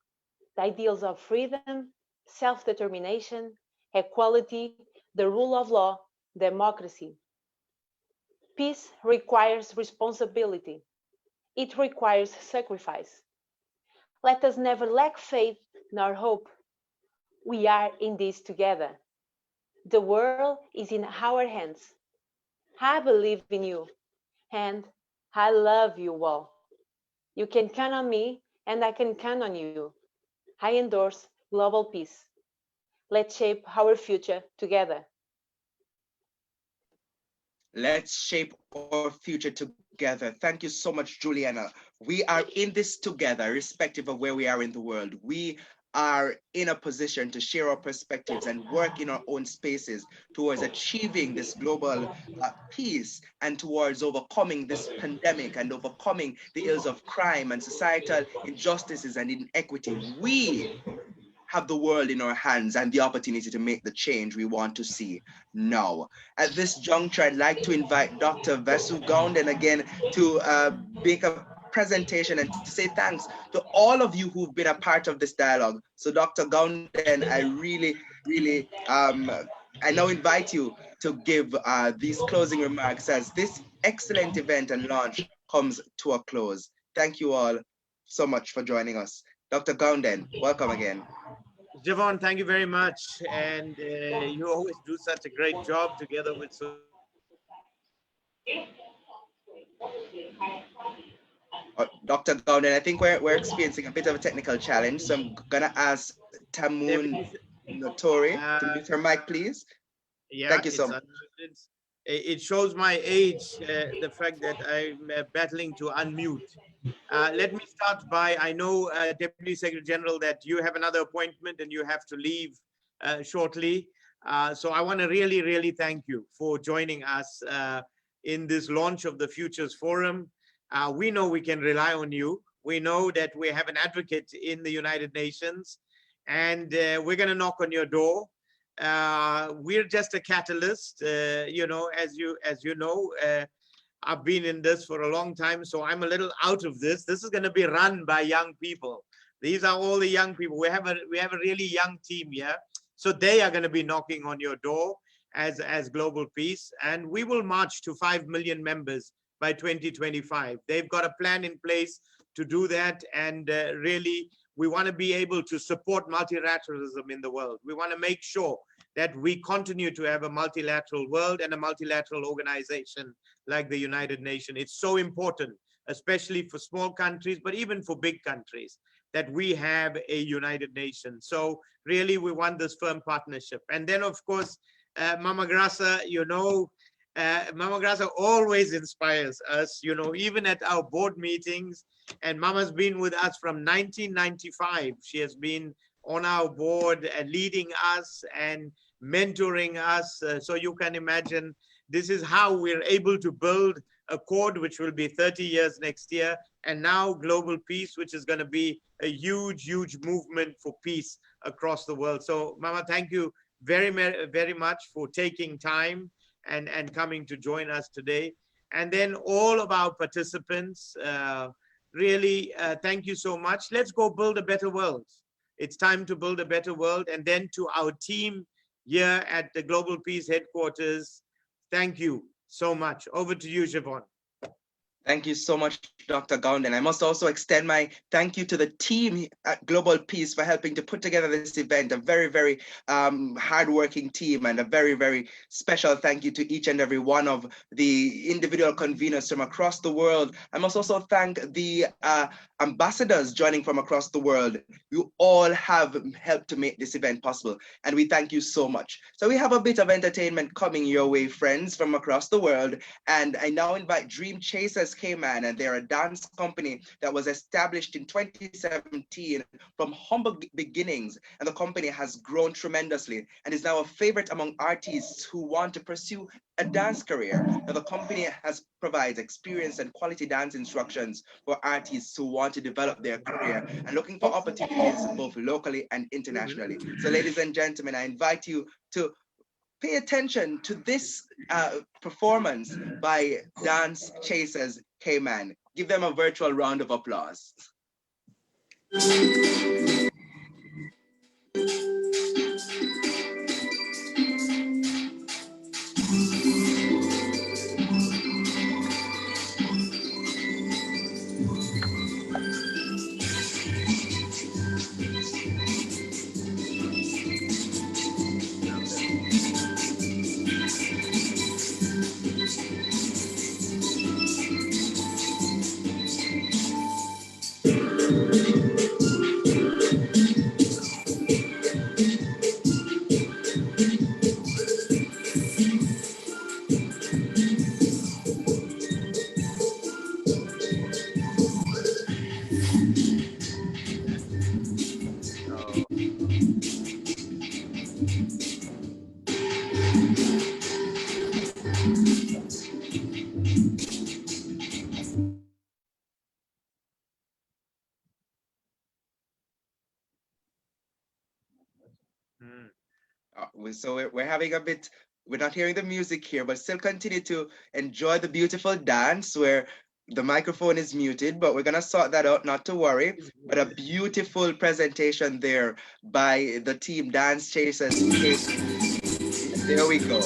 Speaker 14: the ideals of freedom, self-determination, equality, the rule of law, democracy. Peace requires responsibility. It requires sacrifice. Let us never lack faith nor hope. We are in this together. The world is in our hands. I believe in you, and I love you all. You can count on me, and I can count on you. I endorse global peace. Let's shape our future together.
Speaker 3: Let's shape our future together. Thank you so much, Juliana. We are in this together, irrespective of where we are in the world. We are in a position to share our perspectives and work in our own spaces towards achieving this global peace and towards overcoming this pandemic and overcoming the ills of crime and societal injustices and inequity. We have the world in our hands and the opportunity to make the change we want to see now. At this juncture, I'd like to invite Dr. Vasu Gounden again to make a presentation and to say thanks to all of you who've been a part of this dialogue. So Dr. Gounden, I really, I now invite you to give these closing remarks as this excellent event and launch comes to a close. Thank you all so much for joining us. Dr. Gounden, welcome again.
Speaker 5: Javon, thank you very much. And you always do such a great job together with
Speaker 3: Dr. Gounden, I think we're experiencing a bit of a technical challenge, so I'm gonna ask Tamun Notori to mute her mic, please.
Speaker 5: Yeah,
Speaker 3: thank you so much.
Speaker 5: It shows my age, the fact that I'm battling to unmute. Let me start by, I know, Deputy Secretary General, that you have another appointment and you have to leave shortly. So I want to really thank you for joining us in this launch of the Futures Forum. We know we can rely on you. We know that we have an advocate in the United Nations, and we're going to knock on your door. We're just a catalyst, you know, as you know. I've been in this for a long time, so I'm a little out of this. This is going to be run by young people. These are all the young people. We have a really young team here, so they are going to be knocking on your door as Global Peace, and we will march to 5 million members by 2025. They've got a plan in place to do that, and really, we want to be able to support multilateralism in the world. We want to make sure that we continue to have a multilateral world and a multilateral organization like the United Nations. It's so important, especially for small countries, but even for big countries, that we have a United Nations. So really, we want this firm partnership. And then, of course, Mama Graça, you know, Mama Graça always inspires us, you know, even at our board meetings. And Mama's been with us from 1995. She has been on our board and leading us and mentoring us. So you can imagine this is how we're able to build a Accord, which will be 30 years next year, and now Global Peace, which is going to be a huge movement for peace across the world. So Mama, thank you very much for taking time and coming to join us today. And then all of our participants, really, thank you so much. Let's go build a better world. It's time to build a better world. And then to our team here at the Global Peace headquarters, thank you so much. Over to you, Javon.
Speaker 3: Thank you so much, Dr. Gounden. I must also extend my thank you to the team at Global Peace for helping to put together this event, a very hardworking team, and a very special thank you to each and every one of the individual conveners from across the world. I must also thank the ambassadors joining from across the world. You all have helped to make this event possible, and we thank you so much. So we have a bit of entertainment coming your way, friends, from across the world, and I now invite Dream Chasers Chasers Cayman, and they're a dance company that was established in 2017 from humble beginnings, and the company has grown tremendously and is now a favorite among artists who want to pursue a dance career. Now, the company provides experienced and quality dance instructions for artists who want to develop their career and looking for opportunities both locally and internationally. So, ladies and gentlemen, I invite you to pay attention to this performance by Dance Chasers Cayman. Give them a virtual round of applause. So we're having a bit, we're not hearing the music here, but still continue to enjoy the beautiful dance where the microphone is muted, but we're gonna sort that out, not to worry. But a beautiful presentation there by the team Dance Chasers. There we go.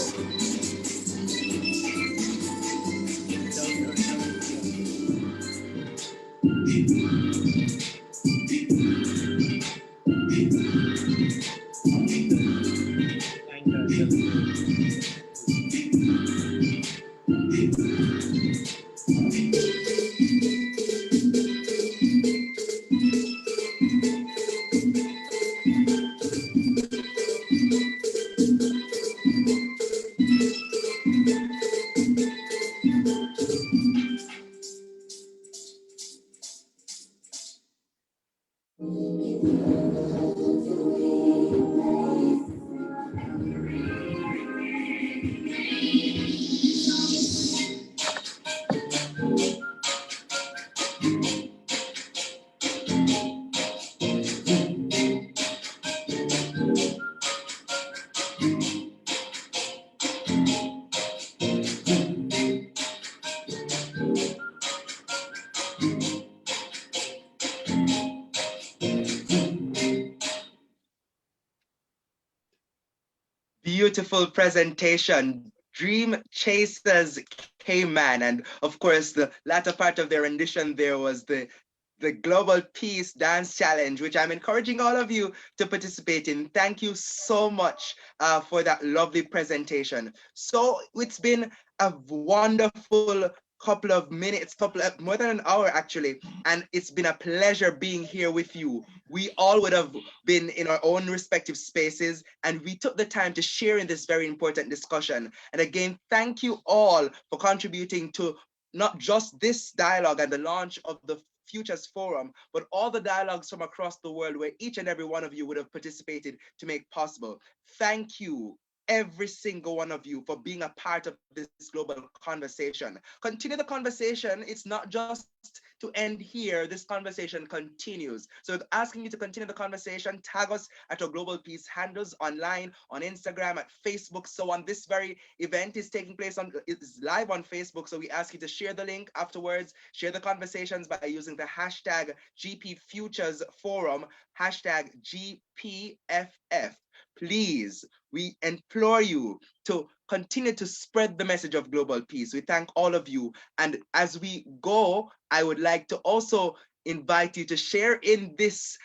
Speaker 3: Beautiful presentation. Dream Chasers Cayman. And of course, the latter part of their rendition there was the Global Peace Dance Challenge, which I'm encouraging all of you to participate in. Thank you so much for that lovely presentation. So it's been a wonderful couple of minutes, more than an hour actually, and it's been a pleasure being here with you. We all would have been in our own respective spaces, and we took the time to share in this very important discussion. And again, thank you all for contributing to not just this dialogue and the launch of the Futures Forum, but all the dialogues from across the world where each and every one of you would have participated to make possible. Thank you, every single one of you, for being a part of this global conversation. Continue the conversation. It's not just to end here. This conversation continues. So asking you to continue the conversation, tag us at our Global Peace handles online, on Instagram, at Facebook, so on. This very event is taking place is live on Facebook. So we ask you to share the link afterwards, share the conversations by using the hashtag GP Futures Forum, hashtag GPFF. Please, we implore you to continue to spread the message of global peace. We thank all of you. And as we go, I would like to also invite you to share in this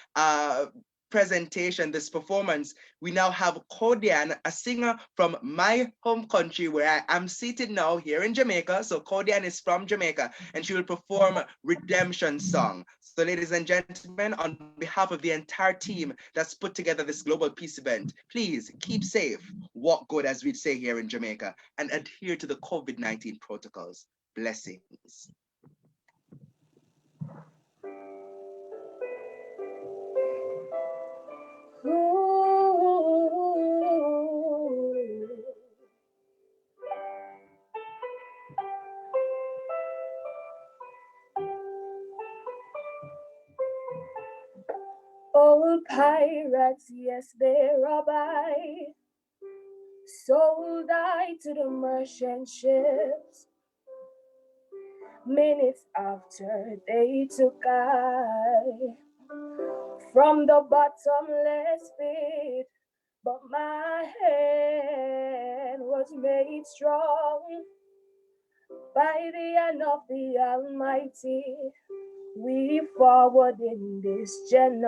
Speaker 3: presentation, this performance. We now have Kodian, a singer from my home country where I am seated now here in Jamaica. So Kodian is from Jamaica and she will perform Redemption Song. So ladies and gentlemen, on behalf of the entire team that's put together this global peace event, please keep safe, walk good as we say here in Jamaica, and adhere to the COVID-19 protocols. Blessings.
Speaker 7: Old pirates, yes, they rob I. Sold I to the merchant ships. Minutes after they took I from the bottomless pit, but my hand was made strong by the hand of the Almighty. We forward in this generation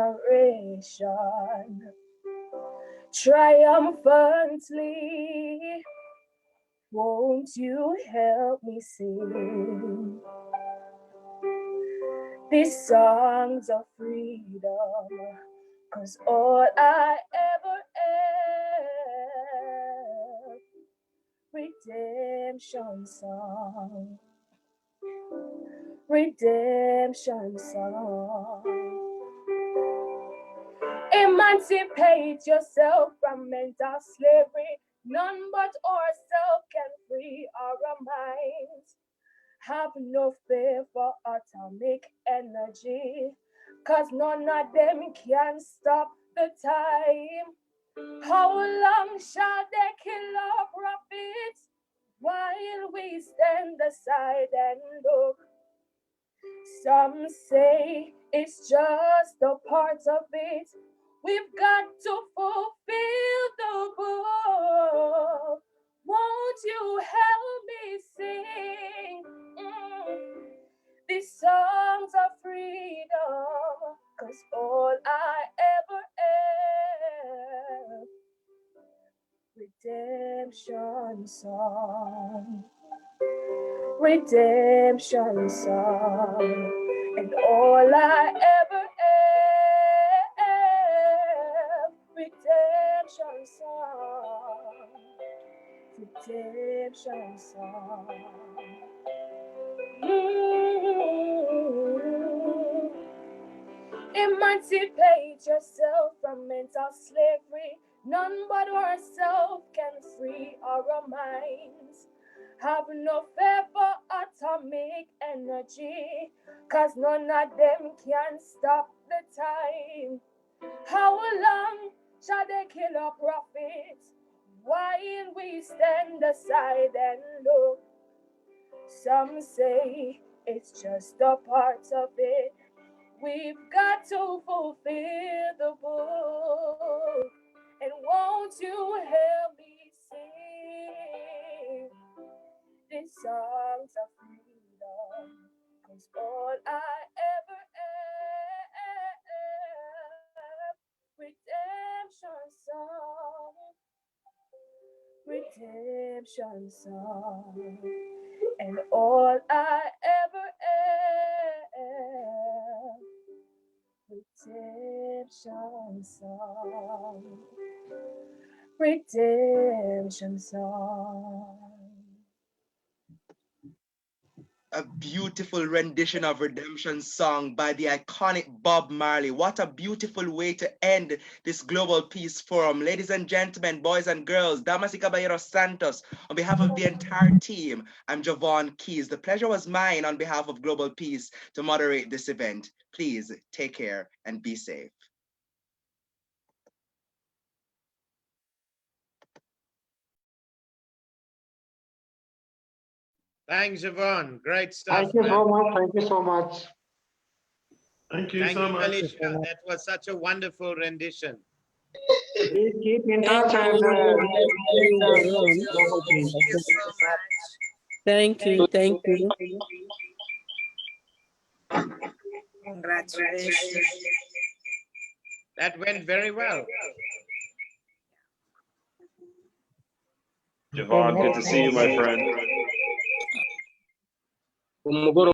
Speaker 7: triumphantly. Won't you help me sing these songs of freedom? 'Cause all I ever am, redemption song, redemption song. Emancipate yourself from mental slavery. None but ourselves can free our minds. Have no fear for atomic energy, 'cause none of them can stop the time. How long shall they kill our prophets while we stand aside and look? Some say it's just a part of it. We've got to fulfill the book. Won't you help me sing these songs of freedom? 'Cause all I ever am, redemption song, redemption song. And all I ever am, redemption song, redemption song. Emancipate yourself from mental slavery. None but ourselves can free our minds. Have no fear for atomic energy, 'cause none of them can stop the time. How long shall they kill our prophets while we stand aside and look? Some say it's just a part of it. We've got to fulfill the book. And won't you help me sing these songs of freedom? 'Cause all I ever am, redemption song, redemption song. And all I ever am, redemption song, redemption song.
Speaker 3: A beautiful rendition of Redemption Song by the iconic Bob Marley. What a beautiful way to end this Global Peace Forum. Ladies and gentlemen, boys and girls, damas y caballeros santos, on behalf of the entire team, I'm Javon Keys. The pleasure was mine on behalf of Global Peace to moderate this event. Please take care and be safe.
Speaker 5: Thanks, Javon. Great stuff.
Speaker 15: Thank you so much. Thank you so much.
Speaker 16: Thank you
Speaker 5: Thank
Speaker 16: so
Speaker 5: you,
Speaker 16: much.
Speaker 5: Felicia. That was such a wonderful rendition.
Speaker 15: Please keep in touch and
Speaker 17: Thank you. Thank you.
Speaker 16: Congratulations.
Speaker 5: That went very well.
Speaker 9: Javon, good to see you, my friend.